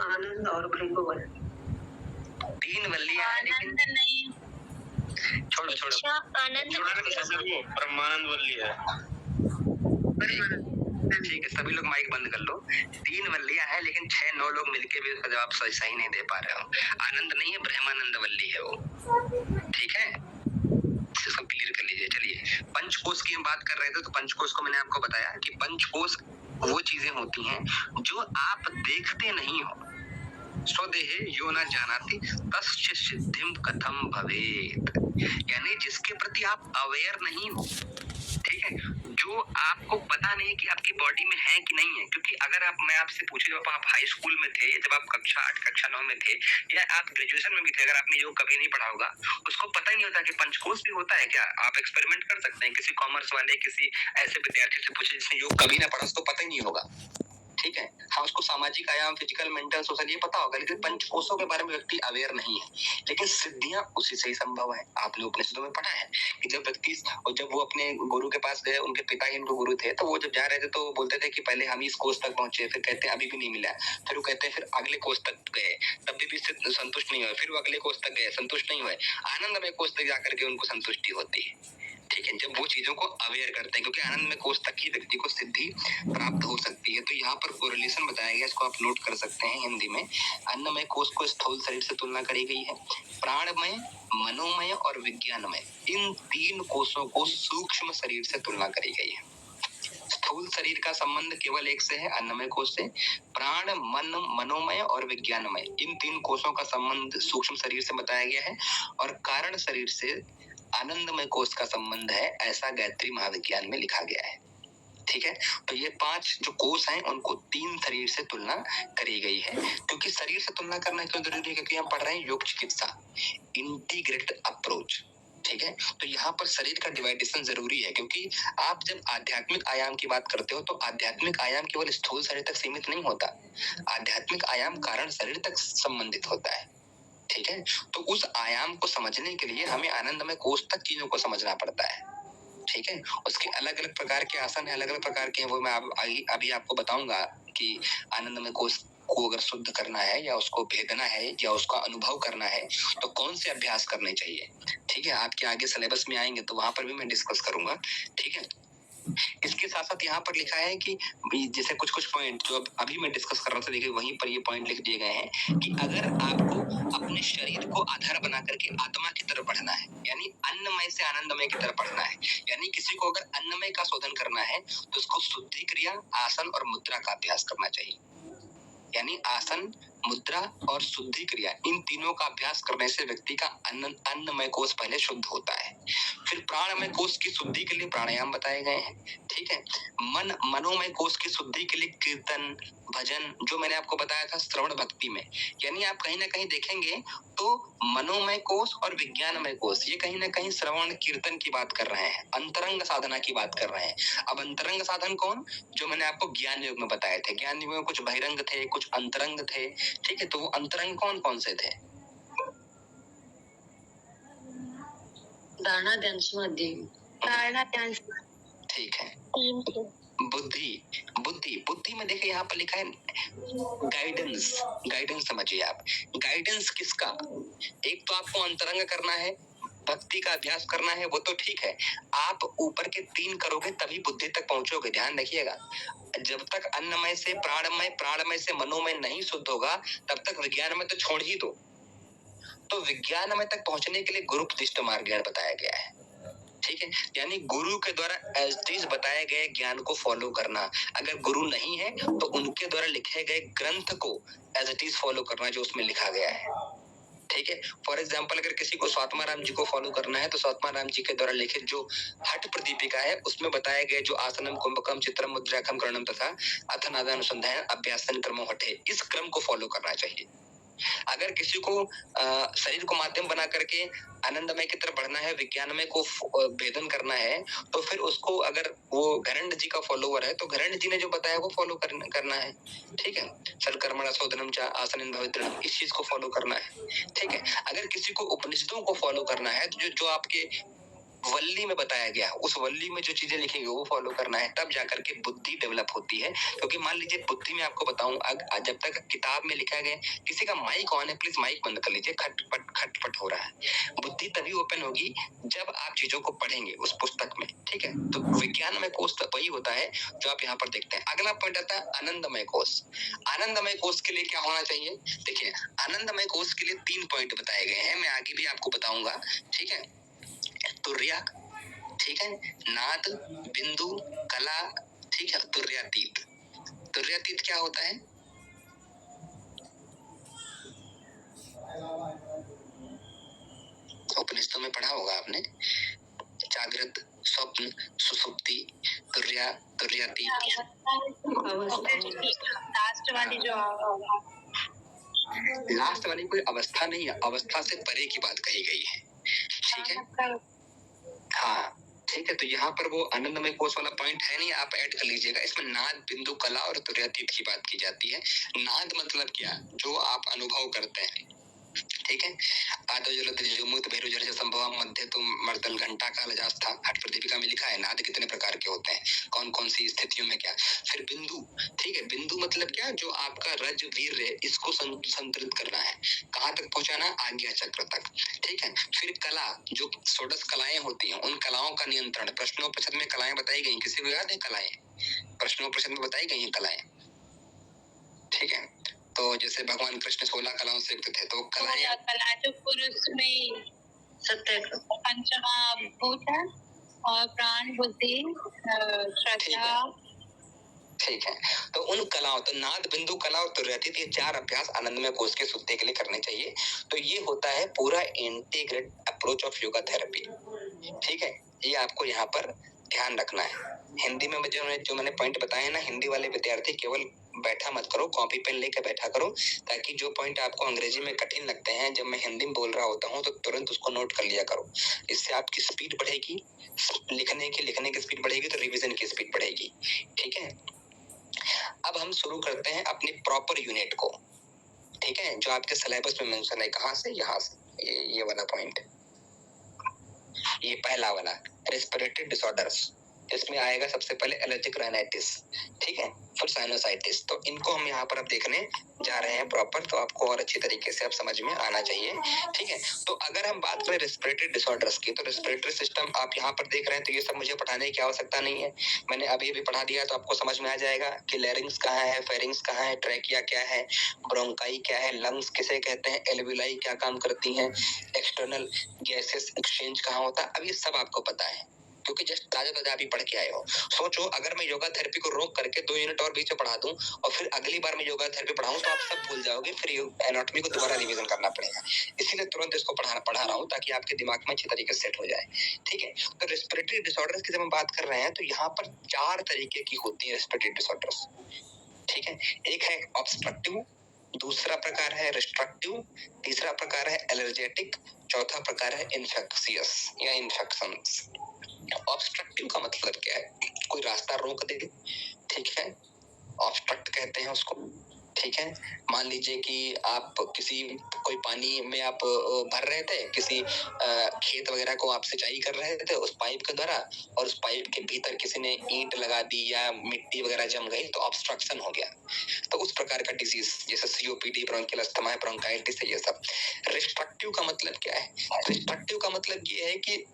आनंद और भृगुवल्ली। 3 वल्लियां हैं लेकिन आनंद नहीं। छोड़ो शिक्षा, आनंद, ब्रह्मानंद वल्ली है। ठीक है, सभी लोग माइक बंद कर लो। 3 वल्लियां हैं लेकिन 6-9 लोग मिलके भी उसका जवाब सही नहीं दे पा रहे हो। आनंद नहीं है, ब्रह्मानंद वल्ली है वो। ठीक है, इसको क्लियर कर लीजिए। चलिए, पंचकोश की हम बात कर रहे थे, तो पंचकोश को मैंने आपको बताया कि पंचकोश वो चीजें होती हैं जो आप देखते नहीं हो। स्वदेहे यो न जानाति तस्य सिद्धिम कथम भवेत, यानी जिसके प्रति आप अवेयर नहीं हो। ठीक है, जो आपको पता नहीं कि आपकी बॉडी में है कि नहीं है। क्योंकि अगर मैं आपसे पूछे जब आप हाई स्कूल में थे, या जब आप कक्षा 8 कक्षा 9 में थे, या आप ग्रेजुएशन में भी थे, अगर आपने योग कभी नहीं पढ़ा होगा, उसको पता ही नहीं होता कि पंचकोश भी होता है क्या। आप एक्सपेरिमेंट कर सकते हैं, किसी कॉमर्स वाले, किसी ऐसे विद्यार्थी से पूछे जिसने योग कभी ना पढ़ा, उसको पता ही नहीं होगा। ठीक है, हाँ, उसको सामाजिक आयाम, फिजिकल, मेंटल, सोशल ये पता होगा, लेकिन पंचकोशों के बारे में व्यक्ति अवेयर नहीं है। लेकिन सिद्धियां उसी से ही संभव है। आपने उपनिषदों में पढ़ा है कि जब व्यक्ति, और जब वो अपने गुरु के पास गए, उनके पिता ही उनको गुरु थे, तो वो जब जा रहे थे तो वो बोलते थे कि पहले हम इस कोष तक पहुंचे, फिर कहते हैं अभी भी नहीं मिला, फिर वो कहते हैं फिर अगले कोष तक गए, तब भी संतुष्ट नहीं हुए, फिर वो अगले कोष तक गए, संतुष्ट नहीं हुए, आनंदमय कोष तक जाकर के उनको संतुष्टि होती है। ठीक है, जब वो चीजों को अवेयर करते हैं, क्योंकि आनंद में कोष तक ही व्यक्ति को सिद्धि प्राप्त हो सकती है। तो यहाँ पर कोरिलेशन बताया गया, इसको आप नोट कर सकते हैं हिंदी में। अन्नमय कोष को स्थूल शरीर से तुलना करी गई है। प्राणमय, मनोमय और विज्ञानमय, इन 3 कोषों को सूक्ष्म शरीर से तुलना करी गई है। स्थूल शरीर का संबंध केवल एक से है, अन्नमय कोष से। प्राण, मन, मनोमय और विज्ञानमय, इन 3 कोषों का संबंध सूक्ष्म शरीर से बताया गया है। और कारण शरीर से आनंदमय कोष का संबंध है, ऐसा गायत्री महाविज्ञान में लिखा गया है। ठीक है, तो ये 5 जो कोष हैं उनको 3 शरीर से तुलना करी गई है। क्योंकि शरीर से तुलना करना क्यों जरूरी है? क्योंकि हम पढ़ रहे हैं योग चिकित्सा, इंटीग्रेटेड अप्रोच। ठीक है, तो यहाँ पर शरीर का डिवाइडेशन जरूरी है, क्योंकि आप जब आध्यात्मिक आयाम की बात करते हो तो आध्यात्मिक आयाम केवल स्थूल शरीर तक सीमित नहीं होता। आध्यात्मिक आयाम कारण शरीर तक संबंधित होता है। ठीक है, तो उस आयाम को समझने के लिए हमें आनंदमय कोष तक चीजों को समझना पड़ता है। ठीक है, उसके अलग अलग प्रकार के आसन है, अलग अलग प्रकार के हैं, वो मैं अभी आपको बताऊंगा कि आनंदमय कोष को अगर शुद्ध करना है, या उसको भेदना है, या उसका अनुभव करना है, तो कौन से अभ्यास करने चाहिए। ठीक है, आपके आगे सिलेबस में आएंगे तो वहां पर भी मैं डिस्कस करूंगा। ठीक है, इसके साथ साथ यहाँ पर लिखा है कि जैसे कुछ पॉइंट जो अभी मैं डिस्कस कर रहा था, देखिए वहीं पर ये पॉइंट लिख दिए गए हैं कि अगर आपको अपने शरीर को आधार बना करके आत्मा की तरफ बढ़ना है, यानी अन्नमय से आनंदमय की तरफ बढ़ना है, यानी किसी को अगर अन्नमय का शोधन करना है तो उसको शुद्धि क्रिया, आसन और मुद्रा का अभ्यास करना चाहिए। यानी आसन, मुद्रा और शुद्धि क्रिया, इन तीनों का अभ्यास करने से व्यक्ति का अन्नमय कोष पहले शुद्ध होता है। फिर प्राणमय कोष की शुद्धि के लिए प्राणायाम बताए गए हैं। ठीक है, मनोमय कोष की शुद्धि के लिए कीर्तन, भजन, जो मैंने आपको बताया था श्रवण भक्ति में, यानी आप कहीं ना कहीं देखेंगे तो मनोमय कोष और विज्ञानमय कोष ये कहीं ना कहीं श्रवण कीर्तन की बात कर रहे हैं, अंतरंग साधना की बात कर रहे हैं। अब अंतरंग साधन कौन, जो मैंने आपको ज्ञान योग में बताए थे, ज्ञान योग में कुछ बहिरंग थे, कुछ अंतरंग थे। ठीक है, तो वो अंतरंग कौन कौन से थे? धारणा, ध्यान, समाधि। धारणा, ध्यान। ठीक है, 3 थे। बुद्धि में देखिए यहाँ पर लिखा है गाइडेंस समझिए आप। गाइडेंस किसका? एक तो आपको अंतरंग करना है, भक्ति का अभ्यास करना है, वो तो ठीक है। आप ऊपर के 3 करोगे तभी बुद्धि तक पहुंचोगे, ध्यान रखिएगा। जब तक अन्नमय से प्राणमय, प्राणमय से मनोमय नहीं शुद्ध होगा, तब तक विज्ञान में तो छोड़ ही दो। तो विज्ञानमय तक पहुंचने के लिए गुरुपदिष्ट मार्ग बताया गया है। ठीक है, यानी गुरु के द्वारा एज इट इज बताए गए ज्ञान को फॉलो करना। अगर गुरु नहीं है तो उनके द्वारा लिखे गए ग्रंथ को एज इट इज फॉलो करना जो उसमें लिखा गया है। ठीक है, फॉर एग्जाम्पल अगर किसी को स्वात्माराम जी को फॉलो करना है तो स्वात्माराम जी के द्वारा लिखित जो हठ प्रदीपिका है उसमें बताए गए जो आसनम कुंभकम चित्रम मुद्राखम करणम तथा अथनादानुसंधान अभ्यासन क्रमो हटे, इस क्रम को फॉलो करना चाहिए। अगर किसी को शरीर को माध्यम बना करके आनंदमय की तरफ बढ़ना है, विज्ञानमय को भेदन करना है, तो फिर उसको अगर वो घरंड जी का फॉलोवर है तो घरंड जी ने जो बताया वो फॉलो करना है। ठीक है, सर्वकर्मणा शोधनम च आसनं भवित्रम, इस चीज को फॉलो करना है। ठीक है, अगर किसी को उपनिषदों को फॉलो करना है तो जो आपके वल्ली में बताया गया, उस वल्ली में जो चीजें लिखी गई वो फॉलो करना है, तब जाकर के बुद्धि डेवलप होती है। क्योंकि मान लीजिए बुद्धि में आपको बताऊं, जब तक किताब में लिखा गया, किसी का माइक ऑन है, प्लीज माइक बंद कर लीजिए, खटपट हो रहा है। बुद्धि तभी ओपन होगी जब आप चीजों को पढ़ेंगे उस पुस्तक में। ठीक है, तो विज्ञान में कोष वही होता है जो आप यहाँ पर देखते हैं। अगला पॉइंट आता है आनंदमय कोष। आनंदमय कोष के लिए क्या होना चाहिए? देखिए, आनंदमय कोष के लिए 3 पॉइंट बताए गए हैं, मैं आगे भी आपको बताऊंगा। ठीक है, तुर्या, ठीक है, नाद, बिंदु, कला, ठीक है, तुर्यातीत। तुर्यातीत क्या होता है? उपनिषदों में पढ़ा होगा आपने, जागृत, स्वप्न, सुसुप्ति, तुर्यातीत। लास्ट वाली कोई अवस्था नहीं है, अवस्था से परे की बात कही गई है। ठीक है, हाँ ठीक है, तो यहाँ पर वो आनंदमय कोष वाला पॉइंट है नहीं, आप ऐड कर लीजिएगा। इसमें नाद, बिंदु, कला और तुर्यातीत की बात की जाती है। नाद मतलब क्या? जो आप अनुभव करते हैं। ठीक है, आदो जलमुक्त भैरव संभव मध्य तो मर्दल घंटा काल जास्था, हठ प्रदीपिका में लिखा है नाद कितने प्रकार के होते हैं, कौन कौन सी स्थितियों में क्या। फिर बिंदु, ठीक है, बिंदु मतलब क्या? जो आपका रज वीर है इसको संतरित करना है, कहाँ तक पहुंचाना? आज्ञा चक्र तक। ठीक है, फिर कला, जो षोडश कलाएं होती हैं उन कलाओं का नियंत्रण। प्रश्नोपनिषद में कलाएं बताई गई, किसी को याद है कलाएं? प्रश्नोपनिषद में बताई गई हैं कलाएं। ठीक है, तो जैसे भगवान कृष्ण 16 कलाओं से युक्त थे, तो कलाएं कला जो पुरुष में सत्य पंचमा भूत है और प्राण, बुद्धि, श्रद्धा। ठीक है, तो उन कलाओं, तो नाद, बिंदु, कला और तुर्यातीत, ये 4 अभ्यास आनंदमय कोष के शुद्धि के लिए करने चाहिए। तो ये होता है पूरा integrate approach of yoga therapy. ठीक है, ये आपको यहाँ पर ध्यान रखना है। हिंदी में जो मैंने पॉइंट बताए हैं ना, हिंदी वाले विद्यार्थी केवल बैठा मत करो, कॉपी पेन लेकर बैठा करो, ताकि जो पॉइंट आपको अंग्रेजी में कठिन लगते हैं जब मैं हिंदी में बोल रहा होता हूँ तो तुरंत उसको नोट कर लिया करो। इससे आपकी स्पीड बढ़ेगी, लिखने की स्पीड बढ़ेगी तो रिवीजन की स्पीड बढ़ेगी। ठीक है, अब हम शुरू करते हैं अपनी प्रॉपर यूनिट को। ठीक है, जो आपके सिलेबस में मेंशन है, कहाँ से? यहाँ से, ये वाला पॉइंट, ये पहला वाला रेस्पिरेटरी डिसऑर्डर्स। इसमें आएगा सबसे पहले एलर्जिक राइनाइटिस, ठीक है, फिर साइनोसाइटिस। तो इनको हम यहाँ पर अब देखने जा रहे हैं प्रॉपर, तो आपको और अच्छी तरीके से अब समझ में आना चाहिए। ठीक है, तो अगर हम बात करें रेस्पिरेटरी डिसऑर्डर्स की, तो रेस्पिरेटरी सिस्टम आप यहाँ पर देख रहे हैं, तो ये सब मुझे पढ़ाने की आवश्यकता नहीं है, मैंने अभी भी पढ़ा दिया, तो आपको समझ में आ जाएगा कि लैरिंग्स कहाँ है, फेरिंग्स कहाँ है, ट्रैकिया क्या है, ब्रोंकाई क्या है, लंग्स किसे कहते हैं, एल्विलाई क्या काम करती हैं, एक्सटर्नल गैसेस एक्सचेंज कहाँ होता है, अब ये सब आपको पता है क्योंकि जस्ट ताजा अभी पढ़ के आए हो। सोचो अगर मैं योगा थेरेपी को रोक करके 2 यूनिट और बीच में पढ़ा दूं और फिर अगली बार मैं योगा थेरेपी पढ़ाऊं तो आप सब भूल जाओगे, फिर एनाटॉमी को दोबारा रिवीजन करना पड़ेगा। इसीलिए तुरंत इसको पढ़ा रहा हूं ताकि आपके दिमाग में अच्छी तरीके से सेट हो जाए। ठीक है, तो रेस्पिरेटरी डिसऑर्डर्स की जब हम बात कर रहे हैं तो यहाँ पर 4 तरीके की होती है रेस्पिरेटरी डिसऑर्डर्स। ठीक है, एक है ऑब्स्ट्रक्टिव, दूसरा प्रकार है रिस्ट्रक्टिव, तीसरा प्रकार है एलर्जेटिक, चौथा प्रकार है इन्फेक्शियस या इन्फेक्शंस। ऑब्स्ट्रक्टिव का मतलब क्या है? कोई रास्ता रोक दे, ठीक है, ऑब्स्ट्रक्ट कहते हैं उसको। ठीक है, मान लीजिए कि आप कोई पानी में आप भर रहे थे, किसी खेत वगैरह को आप सिंचाई कर रहे थे उस पाइप के द्वारा, और उस पाइप के भीतर किसी ने ईंट लगा दी या मिट्टी वगैरह जम गई तो ऑब्स्ट्रक्शन हो गया। तो उस प्रकार का डिजीज जैसे सीओपीडी, ब्रोंकियल अस्थमा, ब्रोंकाइटिस, ये सब। रिस्ट्रक्टिव का मतलब क्या है? रिस्ट्रक्टिव का मतलब ये है कि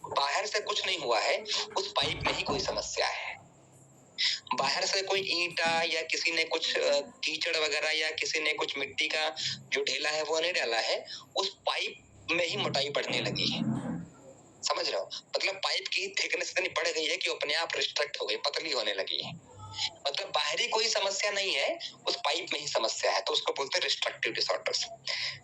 बाहर से कुछ नहीं हुआ है, उस पाइप में ही कोई समस्या है। बाहर से कोई ईंटा या किसी ने कुछ कीचड़ वगैरह या किसी ने कुछ मिट्टी का जो ढेला है वो नहीं डाला है, उस पाइप में ही मोटाई बढ़ने लगी है। समझ रहे हो? मतलब पाइप की थिकनेस इतनी बढ़ गई है कि वो अपने आप रिस्ट्रिक्ट हो गई, पतली होने लगी है। मतलब बाहरी कोई समस्या नहीं है, उस पाइप में ही समस्या है, तो उसको बोलते हैं रिस्ट्रक्टिव डिसऑर्डर्स।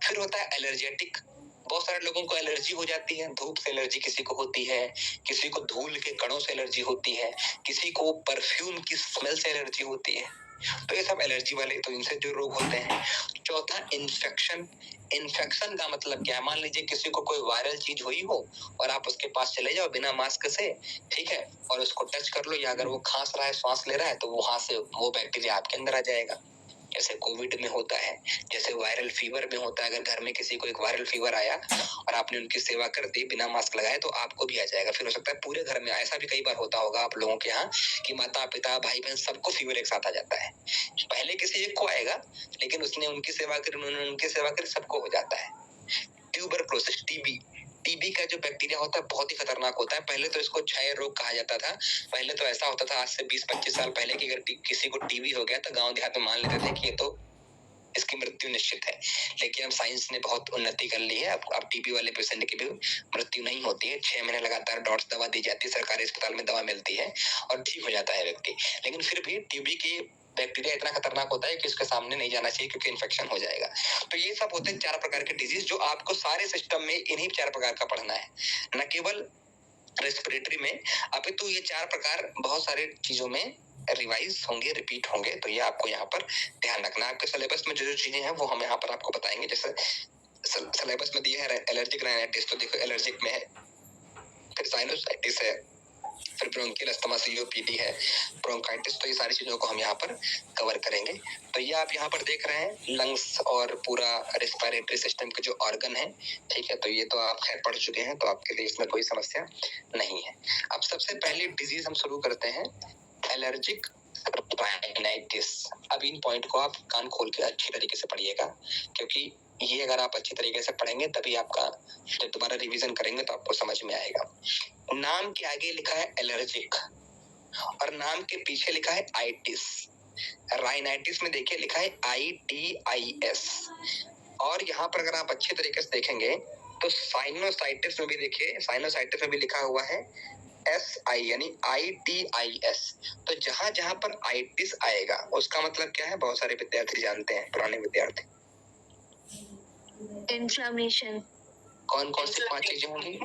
फिर होता है एलर्जेटिक। बहुत सारे लोगों को एलर्जी हो जाती है, धूप से एलर्जी किसी को होती है, किसी को धूल के कणों से एलर्जी होती है, किसी को परफ्यूम की स्मेल से एलर्जी होती है। तो ये सब एलर्जी वाले, तो इनसे जो रोग होते हैं। चौथा इन्फेक्शन। इन्फेक्शन का मतलब क्या है? मान लीजिए किसी को कोई वायरल चीज हुई हो और आप उसके पास चले जाओ बिना मास्क से, ठीक है, और उसको टच कर लो, या अगर वो खांस रहा है, श्वास ले रहा है, तो वहां से वो बैक्टीरिया आपके अंदर आ जाएगा। जैसे कोविड में होता है, जैसे वायरल फीवर में होता है। अगर घर में किसी को एक वायरल फीवर आया और आपने उनकी सेवा कर दी बिना मास्क लगाए, तो आपको भी आ जाएगा। फिर हो सकता है पूरे घर में। ऐसा भी कई बार होता होगा आप लोगों के यहाँ कि माता पिता भाई बहन सबको फीवर एक साथ आ जाता है। पहले किसी एक को आएगा, लेकिन उसने उनकी सेवा करी, उन्होंने उनकी सेवा करी, सबको हो जाता है। Tuberculosis, TB. टीबी का जो बैक्टीरिया होता है बहुत ही खतरनाक होता है। पहले तो इसको क्षय रोग कहा जाता था। पहले तो ऐसा होता था आज से 20-25 साल पहले कि अगर किसी को टीबी हो गया तो गांव देहात में मान लेते थे कि ये तो इसकी मृत्यु निश्चित है। लेकिन अब साइंस ने बहुत उन्नति कर ली है। अब टीबी वाले पेशेंट की भी मृत्यु नहीं होती है। 6 महीने लगातार डॉट्स दवा दी जाती है, सरकारी अस्पताल में दवा मिलती है और ठीक हो जाता है व्यक्ति। लेकिन फिर भी टीबी की बैक्टीरिया इतना खतरनाक होता है कि उसके सामने नहीं जाना चाहिए, क्योंकि इन्फेक्शन हो जाएगा। तो ये सब होते हैं 4 प्रकार के डिजीज, जो आपको सारे सिस्टम में इन्हीं 4 प्रकार का पढ़ना है, न केवल रेस्पिरेटरी में। अभी तो ये 4 प्रकार बहुत सारे चीजों में रिवाइज होंगे, रिपीट होंगे, तो ये आपको यहाँ पर ध्यान रखना। आपके सिलेबस में जो चीजें हैं वो हम यहाँ पर आपको बताएंगे। जैसे सिलेबस में दिया है एलर्जिक राइनाइटिस, तो देखो एलर्जिक में है, फिर साइनोसाइटिस है, फिर ब्रोंकियल अस्थमा सीओपीडी है, ब्रोंकाइटिस। तो ये सारी चीजों को हम यहाँ पर कवर करेंगे। तो ये आप यहाँ पर देख रहे हैं लंग्स और पूरा रेस्पिरेटरी सिस्टम के जो ऑर्गन है, ठीक है। तो ये तो आप खैर पढ़ चुके हैं, तो आपके लिए इसमें कोई समस्या नहीं है। अब सबसे पहले डिजीज हम शुरू करते हैं, एलर्जिक राइनाइटिस। अब इन पॉइंट को आप कान खोल के अच्छी तरीके से पढ़िएगा, क्योंकि ये अगर आप अच्छी तरीके से पढ़ेंगे तभी आपका जब दोबारा रिवीजन करेंगे तो आपको समझ में आएगा। नाम के आगे लिखा है एलर्जिक और नाम के पीछे लिखा है आइटिस। राइनाइटिस में देखिए लिखा है ITIS, और यहाँ पर अगर आप अच्छे तरीके से देखेंगे तो साइनोसाइटिस में भी देखिए, साइनोसाइटिस में भी लिखा हुआ है SI यानी ITIS। तो जहां जहां पर आइटिस आएगा उसका मतलब क्या है? बहुत सारे विद्यार्थी जानते हैं, पुराने विद्यार्थी। इन्फ्लेमेशन। कौन कौन सी 5 चीजें होंगी?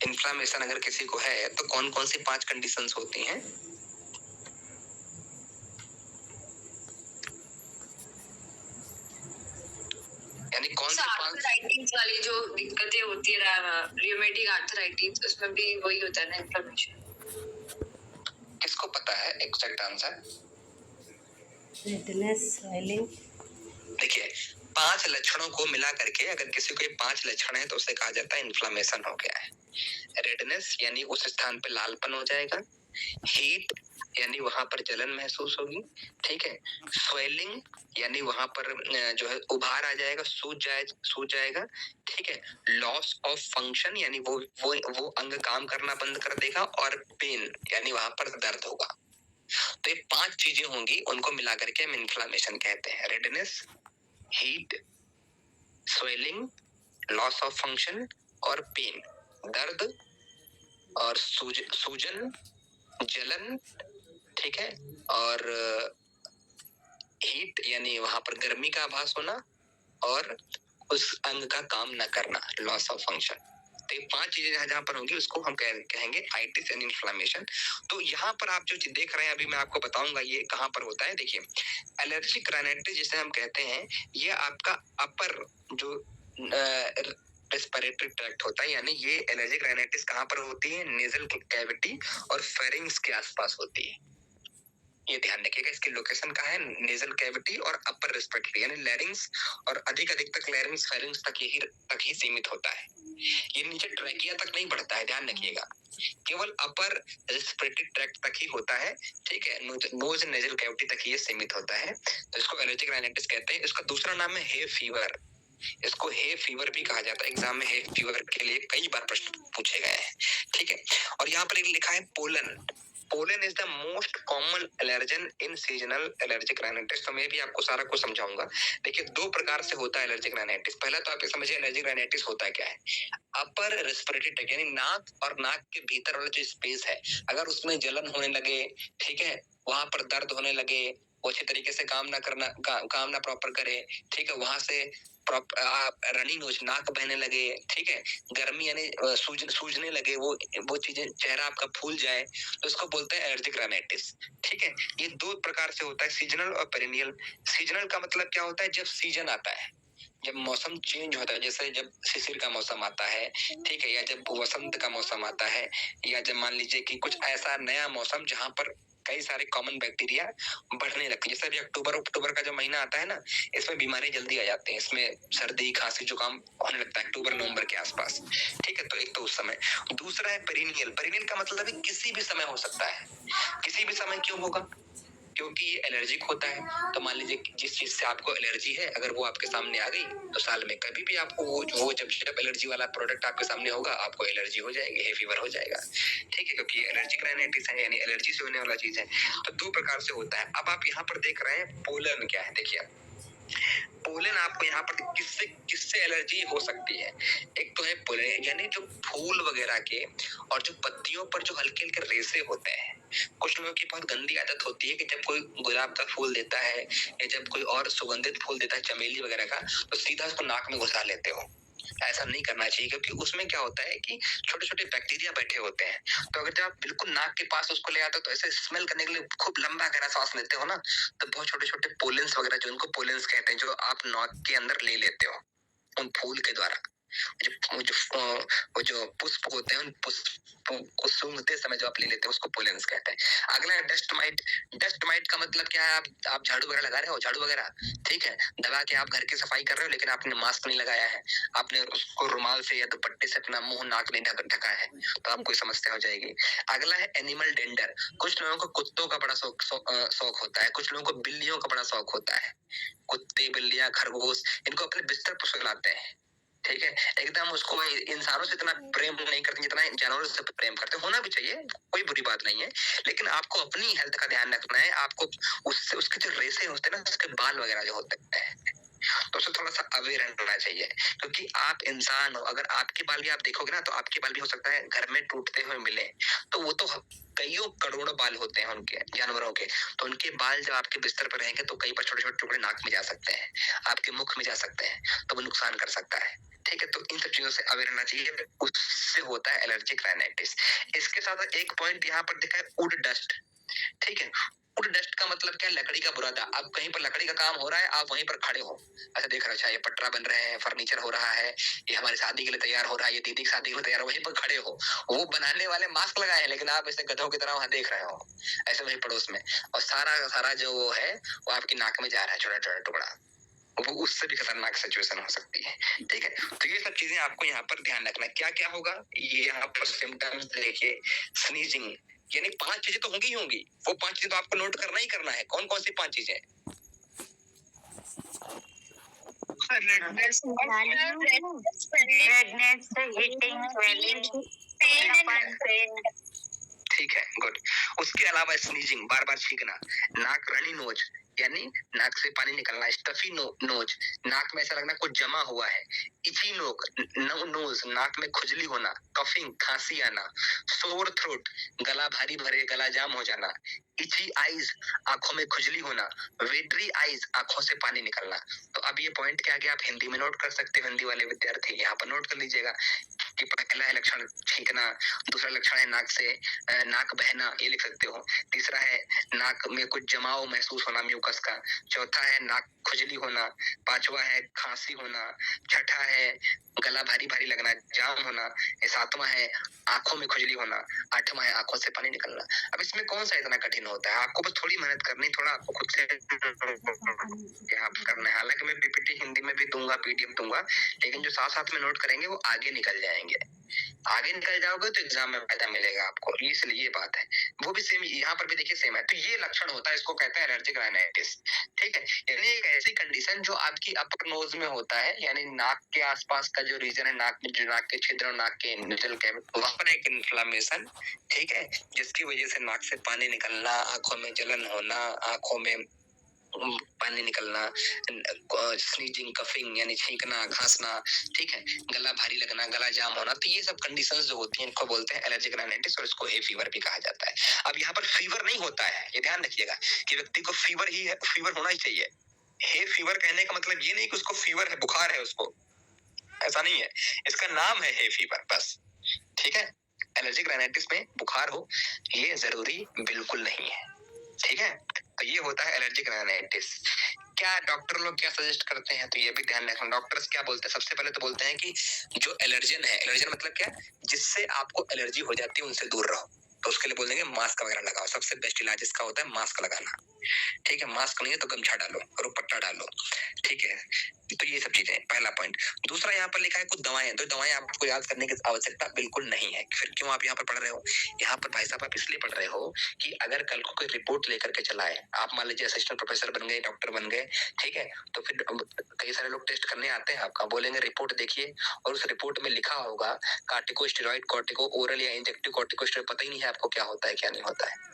इन्फ्लेमेशन अगर किसी को है तो कौन कौन सी 5 कंडीशंस होती हैं? यानी कौन सी 5? आर्थराइटिस वाली जो दिक्कतें होती है, रियोमेटिक आर्थराइटिस, उसमें भी वही होता है ना, इन्फ्लेमेशन। किसको पता है एग्जैक्ट आंसर? Redness, swelling. देखिए 5 लक्षणों को मिला करके अगर किसी को ये 5 लक्षण है तो उसे कहा जाता है इन्फ्लेमेशन हो गया है। रेडनेस यानी उस स्थान पे लालपन हो जाएगा, हीट यानी वहां पर जलन महसूस होगी, ठीक है, स्वेलिंग यानी वहां पर जो है उभार आ जाएगा, सूज जाएगा, ठीक है, लॉस ऑफ फंक्शन यानी वो अंग काम करना बंद कर देगा, और पेन यानी वहां पर दर्द होगा। तो ये 5 चीजें होंगी, उनको मिला करके हम इन्फ्लेमेशन कहते हैं। Redness, heat, swelling, loss of function और पेन, दर्द और सूजन, जलन, ठीक है, और हीट यानी वहां पर गर्मी का आभास होना, और उस अंग का काम न करना, लॉस ऑफ फंक्शन। तो ये 5 चीजें जहां जहां पर होंगी उसको हम कहेंगे आइटिस एंड इन्फ्लेमेशन। तो यहाँ पर आप जो देख रहे हैं अभी मैं आपको बताऊंगा ये कहाँ पर होता है। देखिए एलर्जिक राइनाइटिस जिसे हम कहते हैं, ये आपका अपर जो रेस्पिरेटरी ट्रैक्ट होता है, यानी ये एलर्जिक राइनाइटिस कहाँ पर होती है? नेजल कैविटी और फेरिंग्स के आसपास होती है। ये ध्यान रखिएगा, इसकी लोकेशन कहाँ है? नेजल कैविटी और अपर रेस्पिरेटरी यानी लैरिंग्स, और अधिक तक लैरिंग्स फेरिंग्स तक ही सीमित होता है। ये नीचे ट्रैकिया तक नहीं बढ़ता है, ध्यान रखिएगा, केवल अपर रेस्पिरेटरी ट्रैक्ट तक ही होता है, ठीक है, नोज नेजल कैविटी तक ही ये सीमित होता है। तो इसको एलर्जिक राइनाइटिस कहते हैं। इसका दूसरा नाम है हे फीवर। इसको हे फीवर भी कहा जाता है। एग्जाम में हे फीवर के लिए कई बार प्रश्न पूछे गए हैं, ठीक है। और यहाँ पर लिखा है pollen. Pollen is the most common allergen in seasonal allergic rhinitis. तो मैं भी आपको सारा कुछ समझाऊंगा। देखिए, दो प्रकार से होता है एलर्जिक राइनाइटिस। पहला तो आप ये समझिए एलर्जिक राइनाइटिस होता है क्या है। अपर रेस्पिरेटरी ट्रैक्ट यानी नाक और नाक के भीतर वाला जो स्पेस है, अगर उसमें जलन होने लगे, ठीक है, वहां पर दर्द होने लगे, वो अच्छे तरीके से काम ना प्रॉपर करे, ठीक है, वहां से रनिंग नोज, नाक बहने लगे, ठीक है, गर्मी यानी सूजने लगे, वो चीजें, चेहरा आपका फूल जाए, तो इसको बोलते हैं एलर्जिक राइनाइटिस, ठीक है। ये दो प्रकार से होता है, सीजनल और पेरिनियल। सीजनल का मतलब क्या होता है, जब सीजन आता है, जब मौसम चेंज होता है, जैसे जब शिशिर का मौसम आता है, ठीक है, या जब वसंत का मौसम आता है, या जब मान लीजिए कि कुछ ऐसा नया मौसम जहां पर कई सारे कॉमन बैक्टीरिया बढ़ने लगते हैं। जैसे अभी अक्टूबर का जो महीना आता है ना, इसमें बीमारी जल्दी आ जाती है, इसमें सर्दी खांसी जुकाम होने लगता है अक्टूबर नवंबर के आसपास, ठीक है। तो एक तो उस समय। दूसरा है पेरिनियल। पेरिनियल का मतलब है किसी भी समय हो सकता है। किसी भी समय क्यों होगा, क्योंकि ये एलर्जिक होता है। तो मान लीजिए जिस चीज से आपको एलर्जी है, अगर वो आपके सामने आ गई, तो साल में कभी भी आपको वो जब एलर्जी वाला प्रोडक्ट आपके सामने होगा, आपको एलर्जी हो जाएगी, हे फीवर हो जाएगा, ठीक है, क्योंकि एलर्जिक राइनाइटिस है, यानी एलर्जी से होने वाला चीज है। तो दो प्रकार से होता है। अब आप यहाँ पर देख रहे हैं पोलन क्या है। देखिए, पोलन आपको यहाँ पर किससे एलर्जी हो सकती है। एक तो है पोलन यानी जो फूल वगैरह के और जो पत्तियों पर जो हल्के हल्के रेशे होते हैं। कुछ लोगों की बहुत गंदी आदत होती है कि जब कोई गुलाब का फूल देता है या जब कोई और सुगंधित फूल देता है, चमेली वगैरह का, तो सीधा उसको नाक में घुसा लेते हो। ऐसा नहीं करना चाहिए, क्योंकि उसमें क्या होता है कि छोटे छोटे बैक्टीरिया बैठे होते हैं। तो अगर जब आप बिल्कुल नाक के पास उसको ले आते हो, तो ऐसे स्मेल करने के लिए खूब लंबा गहरा सांस लेते हो ना, तो बहुत छोटे छोटे पोलेंस वगैरह, जो उनको पोलेंस कहते हैं, जो आप नाक के अंदर ले लेते हो उन फूल के द्वारा। वो जो पुष्प होते हैं, उन पुष्प को सूंघते समय जो आप ले लेते हैं, उसको पोलेंस कहते हैं। अगला है डस्ट माइट। डस्ट माइट का मतलब क्या है, आप झाड़ू वगैरह लगा रहे हो, झाड़ू वगैरह, ठीक है, दबा के आप घर की सफाई कर रहे हो, लेकिन आपने मास्क नहीं लगाया है, आपने उसको रुमाल से या दुपट्टे से अपना मुंह नाक नहीं ढका है, तो आपको समस्या हो जाएगी। अगला है एनिमल डेंडर। कुछ लोगों को कुत्तों का बड़ा शौक होता है, कुछ लोगों को बिल्लियों का बड़ा शौक होता है। कुत्ते, बिल्लियां, खरगोश, इनको अपने बिस्तर पर सुलाते हैं, ठीक है। एकदम उसको इंसानों से इतना प्रेम नहीं करते जितना जानवरों से प्रेम करते। होना भी चाहिए, कोई बुरी बात नहीं है, लेकिन आपको अपनी हेल्थ का ध्यान रखना है। आपको उससे उसके जो रेशे होते हैं ना, उसके बाल वगैरह जो होते हैं, तो उससे थोड़ा सा अवेयर रहना चाहिए, क्योंकि आप इंसान हो। अगर आपके बाल भी आप देखोगे ना, तो आपके बाल भी हो सकता है घर में टूटते हुए मिले, तो वो तो कईयों करोड़ों बाल होते हैं उनके, जानवरों के, तो उनके बाल जब आपके बिस्तर पर रहेंगे, तो कई बार छोटे छोटे टुकड़े नाक में जा सकते हैं, आपके मुख में जा सकते हैं, तो वो नुकसान कर सकता है, ठीक है। तो इन सब चीजों से अवेयर रहना चाहिए, उससे होता है एलर्जिक राइनाइटिस। इसके साथ एक पॉइंट यहाँ पर दिखा है, वुड डस्ट, ठीक है। वुड डस्ट का मतलब क्या है, लकड़ी का बुरादा। अब कहीं पर लकड़ी का काम हो रहा है, आप वहीं पर खड़े हो, ऐसा देख रहे हो, ये पटरा बन रहे हैं, फर्नीचर हो रहा है, ये हमारी शादी के लिए तैयार हो रहा है, ये दीदी की शादी के लिए तैयार, वहीं पर खड़े हो। वो बनाने वाले मास्क लगाए हैं, लेकिन आप ऐसे गधों की तरह वहां देख रहे हो, ऐसे वहीं पड़ोस में, और सारा जो वो है, वो आपकी नाक में जा रहा है, छोटा छोटा टुकड़ा। वो उससे भी खतरनाक सिचुएशन हो सकती है, ठीक है। तो ये सब चीजें आपको यहाँ पर ध्यान रखना है। क्या क्या होगा, ये यहाँ पर सिम्टम्स देखिए, स्नीजिंग, यानी 5 चीजें तो होंगी ही होंगी, वो 5 चीजें तो आपको नोट करना ही करना है। कौन कौन सी 5 चीजें? redness, heating, swelling, pain, ठीक है, गुड। उसके अलावा स्नीजिंग, बार बार छींकना, नाक रनी नोज, यानी नाक से पानी निकलना, स्टफी नोज, नाक में ऐसा लगना कुछ जमा हुआ है, इची नोज, नाक में खुजली होना, कफिंग, खांसी आना, सोर थ्रोट, गला भारी भरे, गला जाम हो जाना, इची आईज, आंखों में खुजली होना, वेटरी आईज, आंखों से पानी निकलना। तो अब ये पॉइंट क्या गया, आप हिंदी में नोट कर सकते हो, हिंदी वाले विद्यार्थी यहाँ पर नोट कर लीजिएगा कि पहला है लक्षण छींकना, दूसरा लक्षण है नाक बहना, ये लिख सकते हो, तीसरा है नाक में कुछ जमाव महसूस होना, म्यूकस का, चौथा है नाक खुजली होना, पांचवा है खांसी होना, छठा है गला भारी भारी लगना, जाम होना, सातवां है आंखों में खुजली होना, आठवां है आंखों से पानी निकलना। अब इसमें कौन सा इतना कठिन होता है, आपको बस थोड़ी मेहनत करनी, थोड़ा आपको खुद से यहाँ करना है। हालांकि मैं पीपीटी हिंदी में भी दूंगा, पीडीएफ दूंगा, लेकिन जो साथ साथ में नोट करेंगे वो आगे निकल जाएंगे, आगे निकल जाओगे तो एग्जाम में फायदा मिलेगा आपको, इसलिए ये बात है। वो भी सेम, यहाँ पर भी देखिए सेम है। तो ये लक्षण होता है, इसको कहते हैं एलर्जिक राइनाइटिस। ठीक है, यानी एक ऐसी कंडीशन जो आपकी अपर नोज में होता है, यानी नाक के आसपास का जो रीजन है, नाक में जो नाक के छिद्र और नाक के नेजल कैविटी, वहां पर एक इन्फ्लामेशन, ठीक है, जिसकी वजह से नाक से पानी निकलना, आंखों में जलन होना, आंखों में पानी निकलना, स्नीजिंग, कफिंग यानी छींकना, खांसना, ठीक है, गला भारी लगना, गला जाम होना, तो ये सब कंडीशंस जो होती हैं इनको बोलते हैं एलर्जिक राइनाइटिस, और इसको हे फीवर भी कहा जाता है। अब यहाँ पर फीवर नहीं होता है, ये ध्यान रखिएगा कि व्यक्ति को फीवर ही है, फीवर होना ही चाहिए। हे फीवर कहने का मतलब ये नहीं कि उसको फीवर है, बुखार है उसको, ऐसा नहीं है, इसका नाम है हे फीवर बस। ठीक है, एलर्जिक राइनाइटिस में बुखार हो ये जरूरी बिल्कुल नहीं है। ठीक है, तो ये होता है एलर्जिक राइनाइटिस। क्या डॉक्टर लोग क्या सजेस्ट करते हैं, तो ये भी ध्यान रखना। डॉक्टर्स क्या बोलते हैं, सबसे पहले तो बोलते हैं कि जो एलर्जन है, एलर्जन मतलब क्या, जिससे आपको एलर्जी हो जाती है उनसे दूर रहो, तो उसके लिए बोलेंगे मास्क वगैरह लगाओ। सबसे बेस्ट इलाज इसका होता है मास्क लगाना। ठीक है, मास्क नहीं है तो गमछा डालो, रुपट्टा डालो। ठीक है, तो ये सब चीजें, पहला पॉइंट। दूसरा, यहाँ पर लिखा है कुछ दवाएं, तो दवाएं आपको याद करने की आवश्यकता बिल्कुल नहीं है। फिर क्यों आप यहाँ पर पढ़ रहे हो? यहाँ पर भाई साहब आप इसलिए पढ़ रहे हो कि अगर कल को कोई रिपोर्ट लेकर के चला है, आप मान लीजिए असिस्टेंट प्रोफेसर बन गए, डॉक्टर बन गए, ठीक है, तो फिर कई सारे लोग टेस्ट करने आते हैं आपका, बोलेंगे रिपोर्ट देखिए, और उस रिपोर्ट में लिखा होगा कार्टिकोस्टेरॉइड, कॉर्टिको ओरल या इंजेक्टिव कॉर्टिकोस्टेरॉइड, पता ही नहीं है आपको क्या होता है क्या नहीं होता है।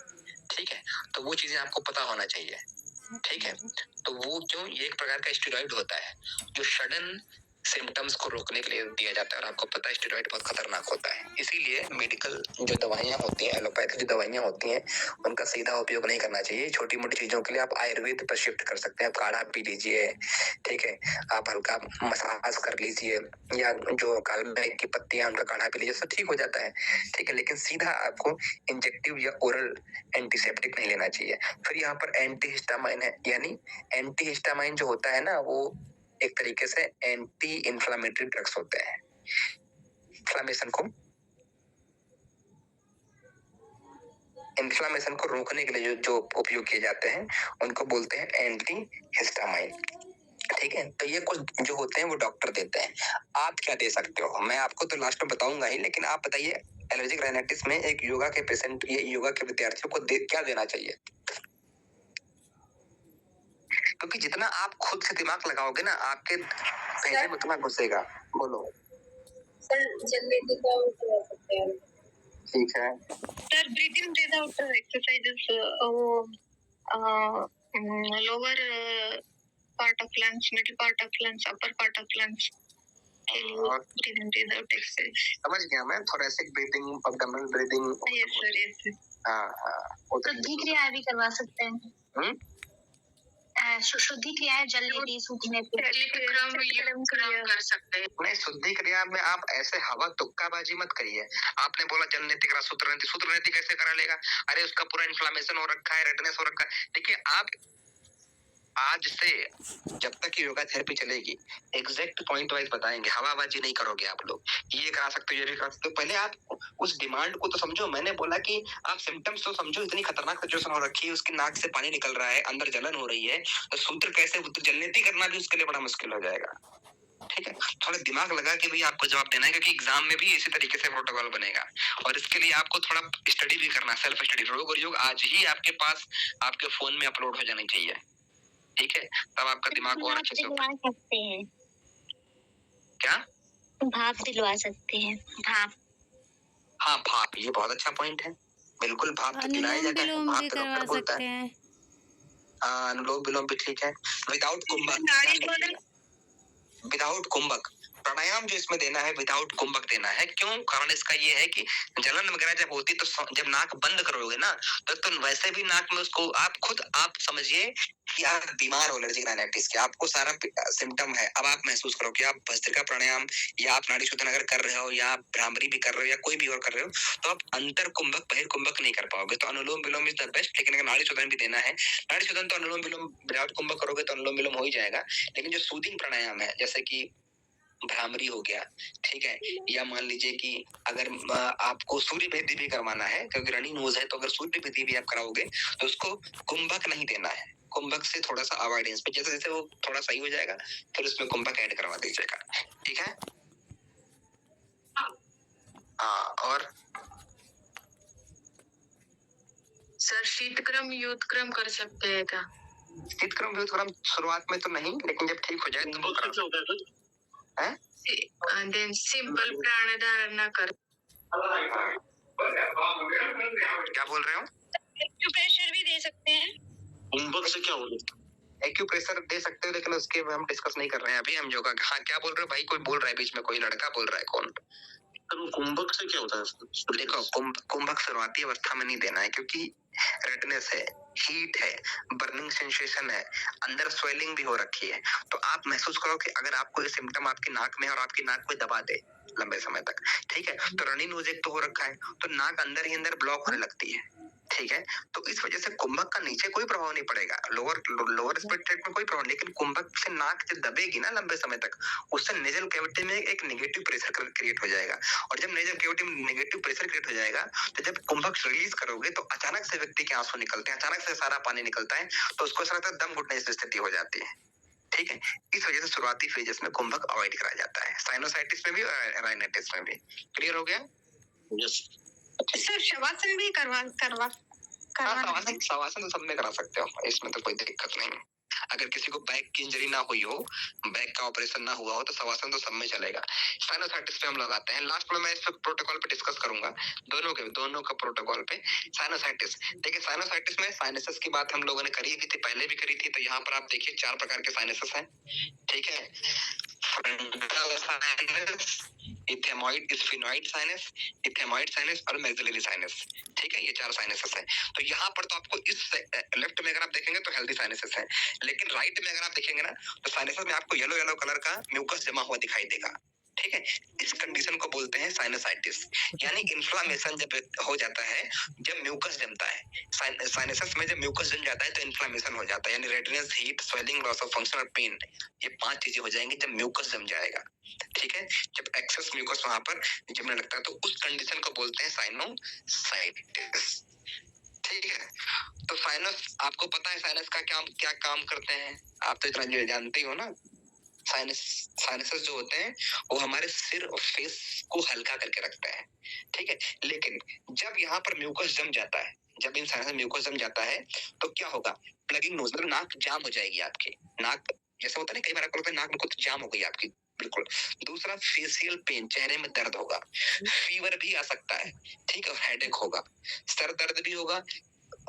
ठीक है, तो वो चीजें आपको पता होना चाहिए। ठीक है, तो वो क्यों, ये एक प्रकार का स्टेरॉइड होता है जो सडन सिम्टम्स को रोकने के लिए दिया जाता है, और आपको पता है स्टेरॉइड बहुत खतरनाक होता है। इसीलिए मेडिकल जो दवाइयां होती हैं, एलोपैथिक जो दवाइयां होती हैं, उनका सीधा उपयोग नहीं करना चाहिए। छोटी मोटी चीजों के लिए आप आयुर्वेद पर शिफ्ट कर सकते हैं, आप काढ़ा पी लीजिए, ठीक है, आप हल्का मसाज कर लीजिए, या जो कालमेघ की पत्तियां उनका काढ़ा पी लीजिए, सब ठीक हो जाता है। ठीक है, लेकिन सीधा आपको इंजेक्टिव या ओरल एंटीसेप्टिक नहीं लेना चाहिए। फिर यहाँ पर एंटीहिस्टामाइन है, यानी एंटीहिस्टामाइन जो होता है ना, वो एक तरीके से एंटी इंफ्लामेटरी ड्रग्स होते हैं। इन्फ्लामेशन को रोकने के लिए जो उपयोग किए जाते हैं उनको बोलते हैं एंटी हिस्टामाइन। ठीक है, तो ये कुछ जो होते हैं वो डॉक्टर देते हैं। आप क्या दे सकते हो, मैं आपको तो लास्ट में बताऊंगा ही, लेकिन आप बताइए एलर्जिक राइनाइटिस में एक योगा के पेशेंट, ये योगा के विद्यार्थियों को क्या देना चाहिए? क्योंकि जितना आप खुद से दिमाग लगाओगे ना, आपके भेजे में उतना घुसेगा। बोलो सर, जल्दी का उठा सकते हैं। ठीक है सर, ब्रीथ इन ब्रीथ आउट एक्सरसाइजेस, वो lower part of lungs, middle part of lungs, upper part of lungs के लिए ब्रीथ इन ब्रीथ आउट एक्सरसाइज। समझ गया मैं, thoracic breathing, abdominal breathing. Yes sir, yes sir. हाँ, शुद्धि क्रिया भी करवा सकते हैं। शुद्धि क्रियाएं जल लेती सूखने पे कर सकते हैं। नहीं, शुद्धि क्रिया में आप ऐसे हवा तुक्काबाजी मत करिए। आपने बोला जल नीति करा, सूत्र नीति कैसे करा लेगा? अरे उसका पूरा इन्फ्लामेशन हो रखा है, रेडनेस हो रखा है। देखिए, आप आज से जब तक योगा थेरेपी चलेगी, एग्जैक्ट पॉइंट वाइज बताएंगे, हवाबाजी नहीं करोगे आप लोग, ये करा सकते हो, ये भी करा सकते हो। पहले आप उस डिमांड को तो समझो। मैंने बोला कि आप सिम्टम्स तो समझो, इतनी खतरनाक सिचुएशन हो रखी है, उसकी नाक से पानी निकल रहा है, अंदर जलन हो रही है, तो सूत्र कैसे, जलनेती करना भी उसके लिए बड़ा मुश्किल हो जाएगा। ठीक है, थोड़ा दिमाग लगा के भी आपको जवाब देना है, क्योंकि एग्जाम में भी इसी तरीके से प्रोटोकॉल बनेगा, और इसके लिए आपको थोड़ा स्टडी भी करना, सेल्फ स्टडी। रोग और योग आज ही आपके पास आपके फोन में अपलोड हो जानी चाहिए। ठीक है, तब आपका दिमाग और अच्छे से सकते हैं। क्या भाप दिलवा सकते हैं? भाप, हाँ, भाप, ये बहुत अच्छा पॉइंट है। बिल्कुल, भाप तो दिलाया जाता है, भाप तो डॉक्टर बोलता है। अनुलोम विलोम भी ठीक है, विदाउट कुंभक, विदाउट कुंभक प्राणायाम जो इसमें देना है, विदाउट कुंभक देना है। क्यों? कारण इसका ये है कि जलन वगैरह जब होती है तो जब नाक बंद करोगे ना, तो वैसे भी नाक में उसको आप समझिए कि आप बीमार हो एलर्जिक राइनाइटिस के, आपको सारा सिम्टम है। अब आप महसूस करो कि आप भस्त्रिका प्राणायाम या आप नाड़ी शोधन अगर कर रहे हो, या आप भ्रामरी भी कर रहे हो, या कोई भी और कर रहे हो, तो आप अंतर कुंभक बहिर कुंभक नहीं कर पाओगे। तो अनुलोम विलोम इज द बेस्ट। लेकिन अगर नाड़ी शोधन भी देना है, नाड़ी शोधन तो अनुलोम विलोम विदाउट कुंभक करोगे तो अनुलोम विलोम हो ही जाएगा। लेकिन जो सूदिंग प्राणायाम है, जैसे कि भ्रामरी हो गया, ठीक है, या मान लीजिए कि अगर आपको सूर्य भेदी भी करवाना है, क्योंकि रनिंग नोज है, तो अगर सूर्य भेदी भी आप कराओगे तो उसको कुंभक नहीं देना है। कुंभक से थोड़ा सा अवॉइडेंस पे, जैसे जैसे वो थोड़ा सही हो जाएगा फिर उसमें कुंभक ऐड करवा दीजिएगा। ठीक है, हाँ, और सर शीतक्रम युद्धक्रम कर सकते हैं क्या? शीतक्रम व्युत्क्रम शुरुआत में तो नहीं, लेकिन जब ठीक हो जाए तो वो कुंभक से करा क्या होता है सर? है। देन सिंपल प्राणायाम कर। क्या बोल रहे हो? एक्यूप्रेशर भी दे सकते हैं। कुंभक से क्या होता है? एक्यूप्रेशर दे सकते हो, लेकिन उसके हम डिस्कस नहीं कर रहे हैं अभी हम योगा। हाँ, क्या बोल रहे हो भाई? कोई बोल रहा है बीच में, कोई लड़का बोल रहा है, कौन? सर वो कुंभक से क्या होता है सर? देखो, कुंभक शुरुआती अवस्था में नहीं देना है, क्योंकि रेडनेस है, हीट है, बर्निंग सेंसेशन है, अंदर स्वेलिंग भी हो रखी है। तो आप महसूस करो कि अगर आपको ये सिम्टम आपकी नाक में और आपकी नाक को दबा दे लंबे समय तक, ठीक है, तो रनिंग नोज एक तो हो रखा है, तो नाक अंदर ही अंदर ब्लॉक होने लगती है, ठीक है। तो इस वजह से कुंभक का नीचे कोई प्रभाव नहीं पड़ेगा, लोअर रेस्पिरेटरी में कोई प्रभाव, लेकिन कुंभक से नाक जब दबेगी ना लंबे समय तक, उससे नेजल कैविटी में एक नेगेटिव प्रेशर क्रिएट हो जाएगा। और जब नेजल कैविटी में नेगेटिव प्रेशर क्रिएट हो जाएगा, तो जब कुंभक रिलीज करोगे तो अचानक से व्यक्ति के आंसू निकलते हैं, अचानक से सारा पानी निकलता है, तो उसको ऐसा लगता है दम घुटने की स्थिति हो जाती है, ठीक है। इस वजह से शुरुआती फेजेस में कुंभक अवॉइड करा जाता है, साइनोसाइटिस में भी और राइनाइटिस में भी। क्लियर हो गया? यस। सर शवासन भी करवा शवासन तो सब में करा सकते हो, इसमें तो कोई दिक्कत नहीं है। अगर किसी को बैक की इंजरी ना हुई हो, बैक का ऑपरेशन ना हुआ हो, तो शवासन तो सब में चलेगा। साइनोसाइटिस पे हम लगाते हैं, लास्ट में मैं इस पे प्रोटोकॉल पे डिस्कस करूंगा, दोनों का प्रोटोकॉल पे। साइनोसाइटिस, देखिए साइनोसाइटिस में साइनसेस की बात हम लोगों ने करी थी, पहले भी करी थी। तो यहाँ पर आप देखिए 4 प्रकार के साइनसेस हैं, ठीक है। Frontal sinus, इथेमॉइड sphenoid sinus, इथेमॉइड sinus और मैक्सिलरी साइनस, ठीक है। ये 4 साइनसेस हैं। तो यहाँ पर तो आपको इस लेफ्ट में अगर आप देखेंगे तो हेल्दी साइनसेस हैं, लेकिन राइट में अगर आप देखेंगे ना, तो साइनसेस में आपको येलो कलर का म्यूकस जमा हुआ दिखाई देगा, ठीक है। इस कंडीशन को बोलते हैं साइनसाइटिस, यानी इन्फ्लामेशन जब हो जाता है, जब म्यूकस जमता है। साइनसेस में जब म्यूकस जम जाता है तो इन्फ्लामेशन हो जाता है, यानी redness, heat, swelling, loss of function और पेन, ये 5 चीजें हो जाएंगी जब म्यूकस जम जाएगा, ठीक है। जब एक्सेस म्यूकस वहां पर जमने लगता है, तो उस कंडीशन को बोलते हैं साइनोसाइटिस, ठीक है। तो साइनस, आपको पता है साइनस का क्या काम करते हैं? आप तो इतना जानते ही हो ना। साइनसेस जो होते हैं वो हमारे सिर और फेस को हल्का करके रखता है, ठीक है। लेकिन जब यहाँ पर म्यूकस जम जाता है, जब इन साइनस में म्यूकस जम जाता है, तो क्या होगा? प्लगिंग नोज, मतलब नाक जाम हो जाएगी आपकी। नाक जैसे होता है ना, कई बार आपको लगता है नाक में कुछ जाम हो गई आपकी, बिल्कुल। दूसरा, फेशियल पेन, चेहरे में दर्द होगा, फीवर भी आ सकता है, ठीक है, और हेडेक होगा, सर दर्द भी होगा,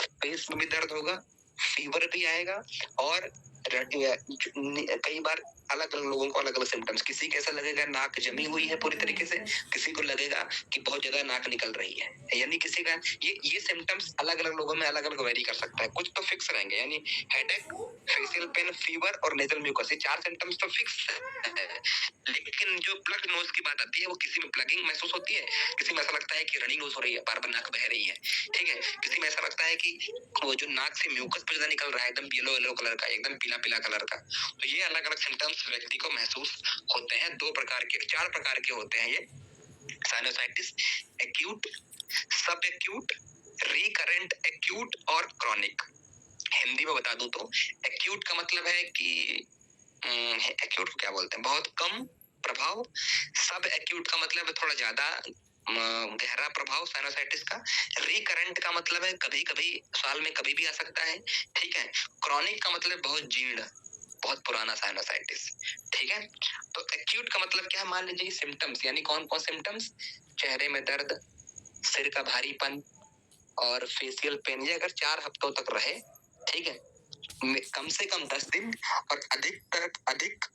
फेस में भी दर्द होगा, फीवर भी आएगा, और कई बार अलग अलग लोगों को अलग अलग सिम्टम्स, किसी को ऐसा लगेगा नाक जमी हुई है पूरी तरीके से, किसी को लगेगा कि बहुत ज्यादा नाक निकल रही है, यानी किसी का ये सिम्टम्स अलग अलग लोगों में अलग अलग वेरी कर सकता है। कुछ तो फिक्स रहेंगे, यानी हेडेक, फेशियल पेन, फीवर और नेजल म्यूकस, ये 4 सिम्टम्स तो फिक्स है। लेकिन जो प्लग नोज की बात आती है, वो किसी में प्लगिंग महसूस होती है, किसी में ऐसा लगता है कि रनिंग नोज हो रही है, बार बार नाक बह रही है, ठीक है। किसी में ऐसा लगता है कि वो जो नाक से म्यूकस पर ज्यादा निकल रहा है, एकदम येलो कलर का, एकदम पीला कलर का। तो ये अलग अलग सिम्टम्स व्यक्ति को महसूस होते हैं। 4 प्रकार के होते हैं ये साइनोसाइटिस: एक्यूट, सब एक्यूट, रिकरेंट एक्यूट और क्रॉनिक। हिंदी में बता दूं तो एक्यूट का मतलब है कि एक्यूट को क्या बोलते हैं, बहुत कम प्रभाव। सब एक्यूट का मतलब है थोड़ा ज्यादा गहरा प्रभाव साइनोसाइटिस का। रिकरेंट का मतलब है कभी कभी, साल में कभी भी आ सकता है, ठीक है। क्रॉनिक का मतलब बहुत जीर्ण, बहुत पुराना साइनोसाइटिस, ठीक है। तो एक्यूट का मतलब क्या है? मान लीजिए सिम्टम्स, यानी कौन कौन सिम्टम्स? चेहरे में दर्द, सिर का भारीपन और फेशियल पेन, ये अगर 4 हफ्तों तक रहे, ठीक है, कम से कम 10 दिन और अधिक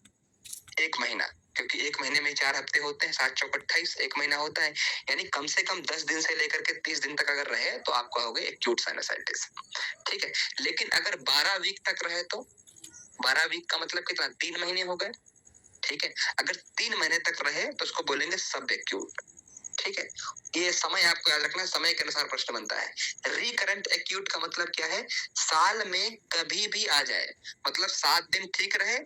1 महीना, क्योंकि 1 महीने में 4 हफ्ते होते हैं, 7 चौक 28, 1 महीना होता है, यानी कम से कम 10 दिन से लेकर के 30 दिन तक अगर रहे तो आपको हो गई एक्यूट साइनोसाइटिस, ठीक है। लेकिन अगर 12 वीक तक रहे तो 12 वीक का मतलब कितना? 3 महीने हो गए, ठीक है। अगर 3 महीने तक रहे तो उसको बोलेंगे सब एक्यूट, ठीक है। ये समय आपको याद रखना, समय के अनुसार प्रश्न बनता है। रिकरेंट एक्यूट का मतलब क्या है? साल में कभी भी आ जाए, मतलब 7 दिन ठीक रहे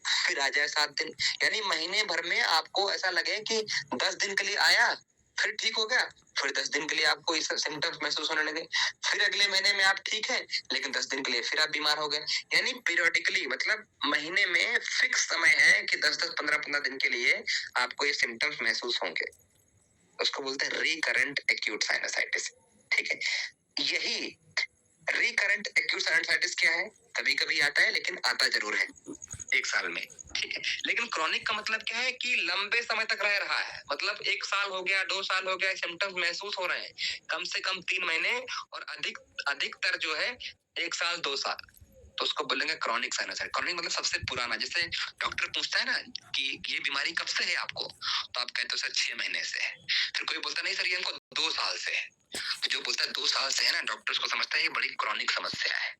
फिर आ जाए 7 दिन, यानी महीने भर में आपको ऐसा लगे कि 10 दिन के लिए आया, फिर ठीक हो गया, फिर 10 दिन के लिए आपको इस सिम्टम्स महसूस होने लगे, फिर अगले महीने में आप ठीक है, लेकिन 10 दिन के लिए फिर आप बीमार हो गए, यानी पीरियोडिकली, मतलब महीने में फिक्स समय है कि 10-10, 15-15 दिन के लिए आपको ये सिम्टम्स महसूस होंगे, उसको बोलते हैं रिकरेंट एक्यूट साइनोसाइटिस। ठीक है, यही रिकरेंट एक्यूट साइनोसाइटिस क्या है, कभी कभी आता है लेकिन आता जरूर है एक साल में। ठीक है, लेकिन क्रॉनिक का मतलब क्या है कि लंबे समय तक रह रहा है, मतलब 1 साल हो गया, 2 साल हो गया, सिम्टम्स महसूस हो रहे हैं, कम से कम 3 महीने और अधिकतर जो है 1 साल 2 साल, तो उसको बोलेंगे क्रॉनिक साइनोसाइटिस। क्रॉनिक मतलब सबसे पुराना, जैसे डॉक्टर पूछता है ना कि ये बीमारी कब से है आपको, तो आप कहते हो सर 6 महीने से है। फिर कोई बोलता नहीं सर ये हमको 2 साल से है, तो जो बोलता है 2 साल से है ना, डॉक्टर को समझता है ये बड़ी क्रॉनिक समस्या है,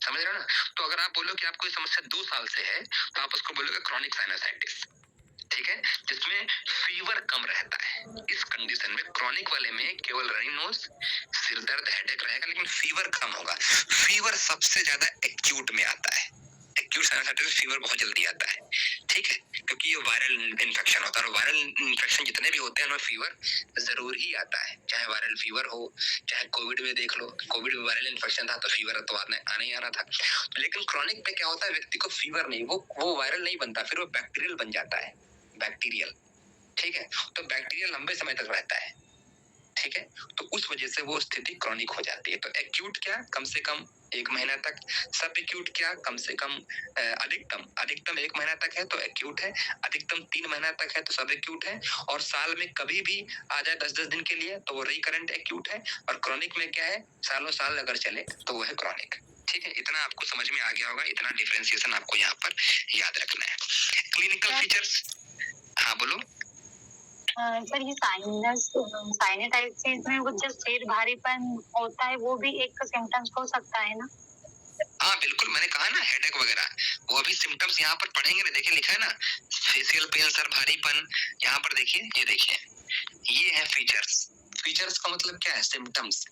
समझ रहे हो ना। तो अगर आप बोलो कि आपको ये समस्या 2 साल से है, तो आप उसको बोलोगे क्रॉनिक साइनोसाइटिस। ठीक है, जिसमें फीवर कम रहता है। इस कंडीशन में क्रॉनिक वाले में केवल रनिंग नोज, सिर दर्द, हेडेक रहेगा, लेकिन फीवर कम होगा। फीवर सबसे ज्यादा एक्यूट में आता है, एक्यूट साइनोसाइटिस में फीवर बहुत जल्दी आता है। ठीक है, क्योंकि ये वायरल इन्फेक्शन होता है, और वायरल इन्फेक्शन जितने भी होते हैं उनमें फीवर जरूर ही आता है, चाहे वायरल फीवर हो, चाहे कोविड में देख लो, कोविड में वायरल इन्फेक्शन था तो फीवर तो आना ही आना था। लेकिन क्रॉनिक में क्या होता है, व्यक्ति को फीवर नहीं, वो वायरल नहीं बनता, फिर वो बैक्टीरियल बन जाता है, बैक्टीरियल। ठीक है, तो बैक्टीरिया लंबे समय तक रहता है। ठीक है, तो उस वजह से वो स्थिति क्रॉनिक हो जाती है। तो एक्यूट क्या, कम से कम 1 महीना तक, सब एक्यूट क्या, कम से कम अधिकतम 1 महीना तक है तो एक्यूट है, अधिकतम 3 महीना तक है तो सब एक्यूट है, और साल में कभी भी आ जाए 10-10 दिन के लिए तो वो रिकरेंट एक्यूट है। और क्रॉनिक में क्या है, सालों साल अगर चले तो वो है क्रॉनिक। ठीक है, इतना आपको समझ में आ गया होगा, इतना डिफरेंशिएशन आपको यहाँ पर याद रखना है। क्लिनिकल फीचर्स, हाँ बोलो। सर ये साइनसाइटिस में वो जो सिर भारीपन होता है वो भी एक सिम्टम्स हो सकता है ना? हाँ बिल्कुल, मैंने कहा ना हेडेक वगैरह, वो अभी सिम्टम्स यहाँ पर पढ़ेंगे ना, देखिए लिखा है ना फेशियल पेन, सर भारीपन, यहाँ पर देखिए, ये देखिए, ये है फीचर्स। फीचर्स का मतलब क्या है, सिम्टम्स।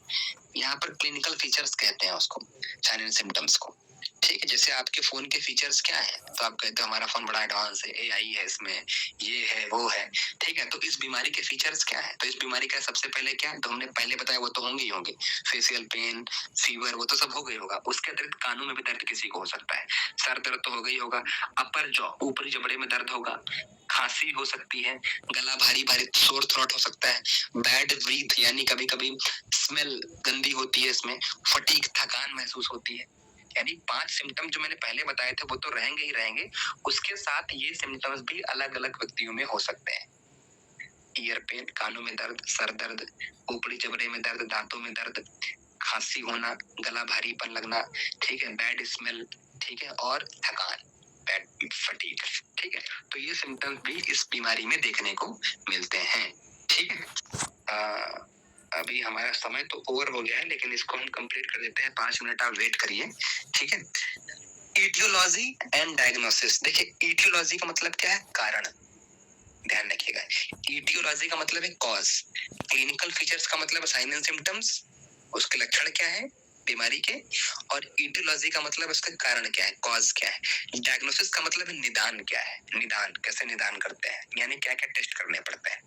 यहाँ पर क्लिनिकल फीचर्स कहते हैं उसको, साइन एंड सिम्टम्स को। ठीक है, जैसे आपके फोन के फीचर्स क्या है, तो आप कहते हो हमारा फोन बड़ा एडवांस है, AI है इसमें, ये है वो है। ठीक है, तो इस बीमारी के फीचर्स क्या है, तो इस बीमारी का सबसे पहले क्या, तो हमने पहले बताया वो तो होंगे ही होंगे, फेशियल पेन, फीवर, वो तो सब हो गई होगा। उसके अतिरिक्त कानों में भी दर्द किसी को हो सकता है, सर दर्द तो हो गई होगा, अपर जॉ, ऊपरी जबड़े में दर्द होगा, खांसी हो सकती है, गला भारी भारी, सोर थ्रोट हो सकता है, बैड ब्रीथ यानी कभी कभी स्मेल गंदी होती है इसमें, फटीग, थकान महसूस होती है। यानी 5 सिम्टम जो मैंने पहले बताए थे वो तो रहेंगे ही रहेंगे, उसके साथ ये सिम्टम्स भी अलग अलग व्यक्तियों में हो सकते हैं। ईयर पेन, कानों में दर्द, सर दर्द, ऊपरी जबड़े में दर्द, दांतों में दर्द, खांसी होना, गला भारीपन लगना, ठीक है, बैड स्मेल, ठीक है, और थकान, बैड फटीग। ठीक है, तो ये सिम्टम्स भी इस बीमारी में देखने को मिलते हैं। ठीक है, अभी हमारा समय तो ओवर हो गया है, लेकिन इसको हम कंप्लीट कर देते हैं, 5 मिनट आप वेट करिए। ठीक है, ईटियोलॉजी एंड डायग्नोसिस। देखिए ईटियोलॉजी का मतलब क्या है, कारण, ध्यान रखिएगा। ईटियोलॉजी का मतलब है कॉज, क्लिनिकल फीचर्स का मतलब साइन एंड सिम्टम्स, उसके लक्षण क्या है बीमारी के, और ईटियोलॉजी का मतलब उसका कारण क्या है, कॉज क्या है। डायग्नोसिस का मतलब है निदान क्या है, निदान कैसे निदान करते हैं, यानी क्या क्या टेस्ट करने पड़ते हैं।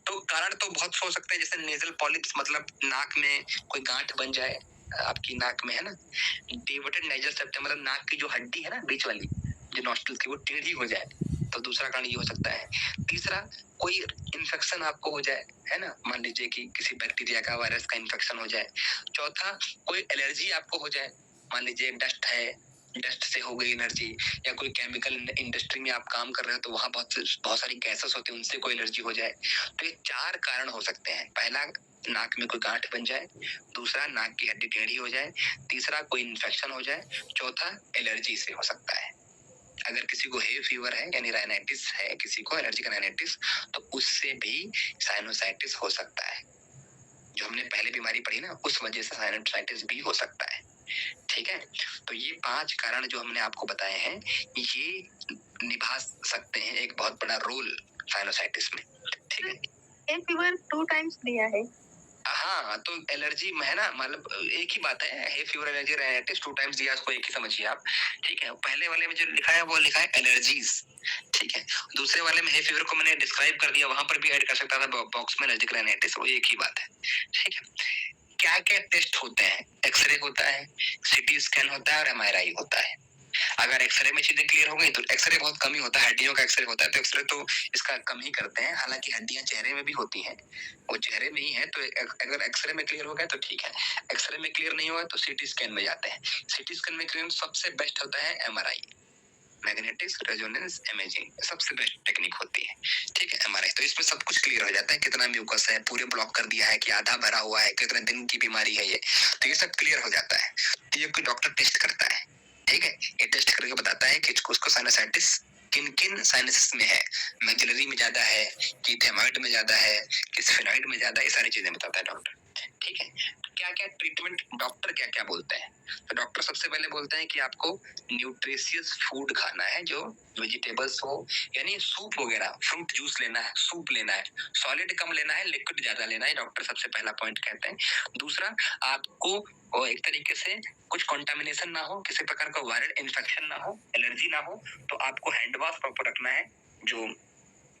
तो कारण तो बहुत हो सकते हैं, जैसे नेजल पॉलिप्स, मतलब नाक में कोई गांठ बन जाए, आपकी नाक में है ना, डेविटेड नेजल सेप्टम, मतलब नाक की जो हड्डी है ना बीच वाली, जो नॉस्ट्रल की, वो टेढ़ी हो जाए, तो दूसरा कारण ये हो सकता है। तीसरा, कोई इन्फेक्शन आपको हो जाए, है ना, मान लीजिए कि किसी बैक्टीरिया का, वायरस का इन्फेक्शन हो जाए। चौथा, कोई एलर्जी आपको हो जाए, मान लीजिए डस्ट है, डस्ट से हो गई एलर्जी, या कोई केमिकल इंडस्ट्री में आप काम कर रहे हो तो वहां बहुत सारी गैसेस होती है, उनसे कोई एलर्जी हो जाए। तो ये 4 कारण हो सकते हैं। पहला, नाक में कोई गांठ बन जाए, दूसरा नाक की हड्डी टेढ़ी हो जाए, तीसरा कोई इन्फेक्शन हो जाए, चौथा एलर्जी से हो सकता है। अगर किसी को हे फीवर है यानी राइनाइटिस है, किसी को एलर्जी का राइनाइटिस, तो उससे भी साइनोसाइटिस हो सकता है। जो हमने पहले बीमारी पढ़ी ना, उस वजह से साइनोसाइटिस भी हो सकता है। ठीक है, तो ये 5 कारण जो हमने आपको बताए हैं, ये निभा सकते हैं एक बहुत बड़ा रोल साइनोसाइटिस में। ठीक है, हे फीवर 2 टाइम्स दिया है। हाँ, तो एलर्जी में है ना, मतलब एक ही बात है, hay fever, allergy, rhinitis 2 times दिया, उसको एक ही समझिए आप। ठीक है, पहले वाले में जो लिखा है वो लिखा है एलर्जीज। ठीक है, दूसरे वाले में हे फीवर को मैंने डिस्क्राइब कर दिया, वहां पर भी ऐड कर सकता था बॉक्स में एलर्जिक राइनाइटिस, वो एक ही बात है। ठीक है, क्या क्या टेस्ट होते हैं, एक्सरे होता है, सीटी स्कैन होता है, और MRI होता है। अगर एक्सरे में चीजें क्लियर हो गई तो एक्सरे बहुत कम ही होता है, हड्डियों का एक्सरे होता है तो एक्सरे तो इसका कम ही करते हैं, हालांकि हड्डियां चेहरे में भी होती हैं, वो चेहरे में ही है, तो अगर एक्सरे में क्लियर हो गया तो ठीक है। एक्सरे में क्लियर नहीं हुआ तो सीटी स्कैन में जाते हैं। सीटी स्कैन में क्लियर सबसे बेस्ट होता है एमआरआई, मैग्नेटिक रेजोनेंस इमेजिंग, सबसे बेस्ट टेक्निक होती है, ठीक है एमआरआई। तो इसमें सब कुछ क्लियर हो जाता है, कितना म्यूकस है, पूरे ब्लॉक कर दिया है कि आधा भरा हुआ है, कितने दिन की बीमारी है ये, तो ये सब क्लियर हो जाता है। तो ये कोई डॉक्टर टेस्ट करता है, ठीक है, ये टेस्ट करके बताता है कि उसको साइनसाइटिस किन किन साइनसिस में है, मैक्सिलरी में ज्यादा है कि थैमाइड में ज्यादा है कि स्फेनॉइड में ज्यादा, ये सारी चीजें बताता है डॉक्टर, ठीक है। तो क्या क्या ट्रीटमेंट डॉक्टर क्या क्या बोलते हैं, तो डॉक्टर सबसे पहले बोलते हैं कि आपको न्यूट्रिशियस फूड खाना है, जो वेजिटेबल्स हो, यानी सूप वगैरह, फ्रूट जूस लेना है, सूप लेना है, सॉलिड कम लेना है, लिक्विड ज्यादा लेना है, डॉक्टर सबसे पहला पॉइंट कहते हैं। दूसरा, आपको एक तरीके से कुछ कंटामिनेशन ना हो, किसी प्रकार का वायरल इन्फेक्शन ना हो, एलर्जी ना हो, तो आपको हैंड वॉश प्रॉपर रखना है, जो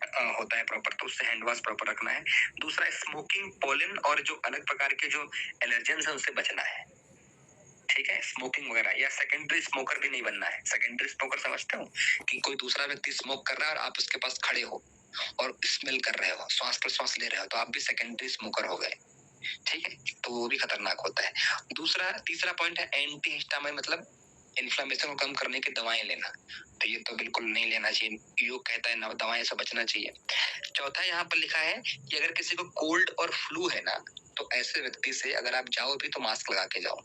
होता है प्रॉपर, तो उससे हैंड वॉश प्रॉपर रखना है। दूसरा, स्मोकिंग, पोलन और जो अलग प्रकार के जो एलर्जेंस है उनसे बचना है, ठीक है, स्मोकिंग वगैरह, या सेकेंडरी स्मोकर भी नहीं बनना है। सेकेंडरी स्मोकर समझते हो कि कोई दूसरा व्यक्ति स्मोक कर रहा है और आप उसके पास खड़े हो और स्मेल कर रहे हो, श्वास प्रश्वास ले रहे हो, तो आप भी सेकेंडरी स्मोकर हो गए, ठीक है, तो वो भी खतरनाक होता है। तीसरा पॉइंट है एंटी हिस्टामाइन, मतलब इन्फ्लेमेशन को कम करने की दवाएं लेना, तो ये तो बिल्कुल नहीं लेना चाहिए, योग कहता है ना दवाएं से बचना चाहिए। चौथा, यहाँ पर लिखा है कि अगर किसी को कोल्ड और फ्लू है ना, तो ऐसे व्यक्ति से अगर आप जाओ भी तो मास्क लगा के जाओ।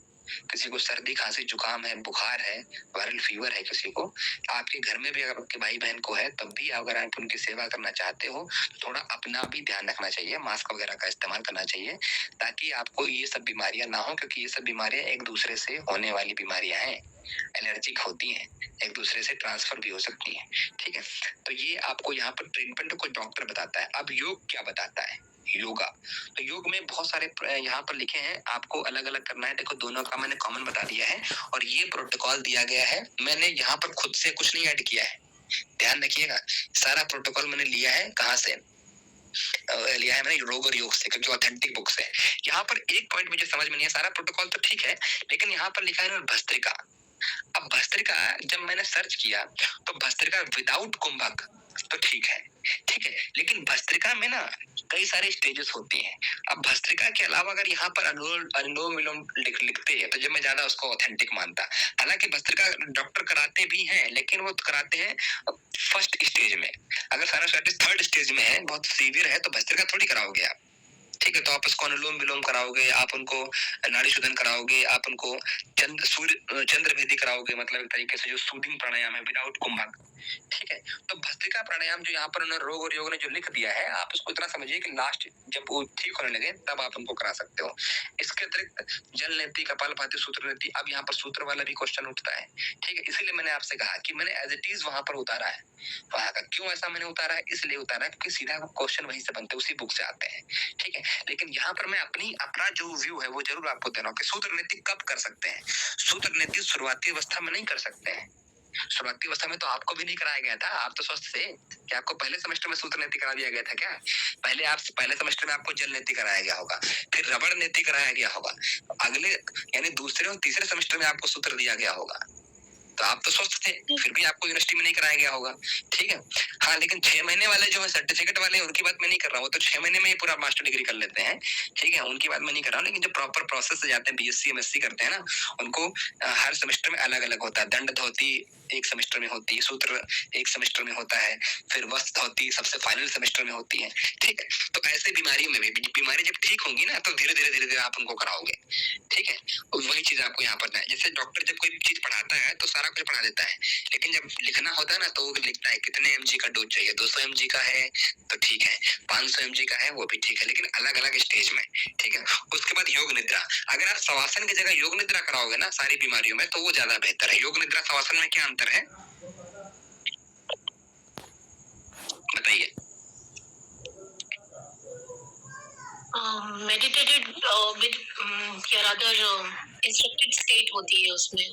किसी को सर्दी खांसी जुकाम है, बुखार है, वायरल फीवर है किसी को, आपके घर में भी अगर आपके भाई बहन को है, तब भी अगर आप उनकी सेवा करना चाहते हो तो थोड़ा अपना भी ध्यान रखना चाहिए, मास्क वगैरह का इस्तेमाल करना चाहिए, ताकि आपको ये सब बीमारियां ना हो, क्योंकि ये सब बीमारियां एक दूसरे से होने वाली बीमारियां हैं, एलर्जिक होती हैं, एक दूसरे से ट्रांसफर भी हो सकती हैं, ठीक है। तो ये आपको यहाँ पर ट्रीटमेंट को डॉक्टर बताता है। अब योग क्या बताता है, योगा, तो योग में बहुत सारे यहाँ पर लिखे हैं, आपको अलग अलग करना है। देखो दोनों का मैंने कॉमन बता दिया है और ये प्रोटोकॉल दिया गया है, मैंने यहाँ पर खुद से कुछ नहीं ऐड किया है, ध्यान रखिएगा, सारा प्रोटोकॉल मैंने लिया है, कहाँ से लिया है मैंने, रोग और योग से, क्योंकि ऑथेंटिक बुक्स है। यहाँ पर एक पॉइंट मुझे समझ में नहीं है, सारा प्रोटोकॉल तो ठीक है, लेकिन यहाँ पर लिखा है भस्त्रिका। अब भस्त्रिका जब मैंने सर्च किया तो भस्त्रिका विदाउट कुंभक तो ठीक है, ठीक है, लेकिन भस्त्रिका में ना कई सारे स्टेजेस होती हैं। अब भस्त्रिका के अलावा अगर यहाँ पर अनुलोम विलोम लिखते हैं तो जब मैं ज्यादा उसको ऑथेंटिक मानता, हालांकि भस्त्रिका डॉक्टर कराते भी हैं, लेकिन वो कराते हैं फर्स्ट स्टेज में। अगर साइनसाइटिस थर्ड स्टेज में है, बहुत सीवियर है, तो भस्त्रिका थोड़ी कराओगे आप, ठीक है, तो आप उसको अनुलोम विलोम कराओगे, आप उनको नाड़ी शोधन कराओगे, आप उनको चंद्र भेदी कराओगे, मतलब एक तरीके से जो सूदिंग प्राणायाम है विदाउट कुंभक, ठीक है। तो भस्त्रिका प्राणायाम जो यहाँ पर उन्होंने रोग और योग ने जो लिख दिया है, आप उसको इतना समझिए कि लास्ट जब वो ठीक होने लगे तब आप उनको करा सकते हो। इसके अतिरिक्त जल नीति, कपालभाति, सूत्र नीति, अब यहाँ पर सूत्र वाला भी क्वेश्चन उठता है, ठीक है, इसीलिए मैंने आपसे कहा कि मैंने एज इट इज वहां पर उतारा है, वहां का क्यों ऐसा मैंने उतारा है, इसलिए उतारा है क्योंकि सीधा क्वेश्चन वहीं से बनते, उसी बुक से आते हैं, ठीक है। लेकिन यहाँ पर मैं अपना जो व्यू है वो जरूर आपको दे रहा हूँ कि सूत्र नीति कब कर सकते हैं। सूत्र नीति शुरुआती अवस्था में नहीं कर सकते हैं, शुरुआती अवस्था में तो आपको भी नहीं कराया गया था, आप तो स्वस्थ थे, क्या आपको पहले सेमेस्टर में सूत्र नीति करा दिया गया था क्या? पहले सेमेस्टर में आपको जल नीति कराया गया होगा, फिर रबड़ नीति कराया गया होगा, अगले यानी दूसरे और तीसरे सेमेस्टर में आपको सूत्र दिया गया होगा, तो आप तो स्वस्थ थे, फिर भी आपको यूनिवर्सिटी में नहीं कराया गया होगा, ठीक है। हाँ, लेकिन 6 महीने वाले जो है सर्टिफिकेट वाले, उनकी बात मैं नहीं कर रहा हूँ, तो 6 महीने में ही पूरा मास्टर डिग्री कर लेते हैं, ठीक है, उनकी बात मैं नहीं कर रहा हूँ। लेकिन जो प्रॉपर प्रोसेस से जाते हैं, बीएससी एमएससी करते हैं ना, उनको हर सेमेस्टर में अलग अलग होता है। दंड धोती एक सेमेस्टर में होती है, सूत्र एक सेमेस्टर में होता है, फिर वस्त्र धोती सबसे फाइनल सेमेस्टर में होती है, ठीक है। तो ऐसे बीमारियों में भी, बीमारी जब ठीक होंगी ना, तो धीरे धीरे आप उनको कराओगे, ठीक है। वही चीज आपको यहाँ पर, जैसे डॉक्टर जब कोई चीज पढ़ाता है तो सारा कुछ पढ़ा देता है, लेकिन जब लिखना होता है ना तो वो लिखता है कितने mg का डोज चाहिए, 200 mg का है तो ठीक है, 500 mg का है वो भी ठीक है, लेकिन अलग अलग स्टेज में, ठीक है। उसके बाद योग निद्रा, अगर आप शवासन की जगह योग निद्रा कराओगे ना सारी बीमारियों में, तो वो ज्यादा बेहतर है। योग निद्रा शवासन में क्या अंतर है बताइए? meditated with या rather instructed state होती है उसमें,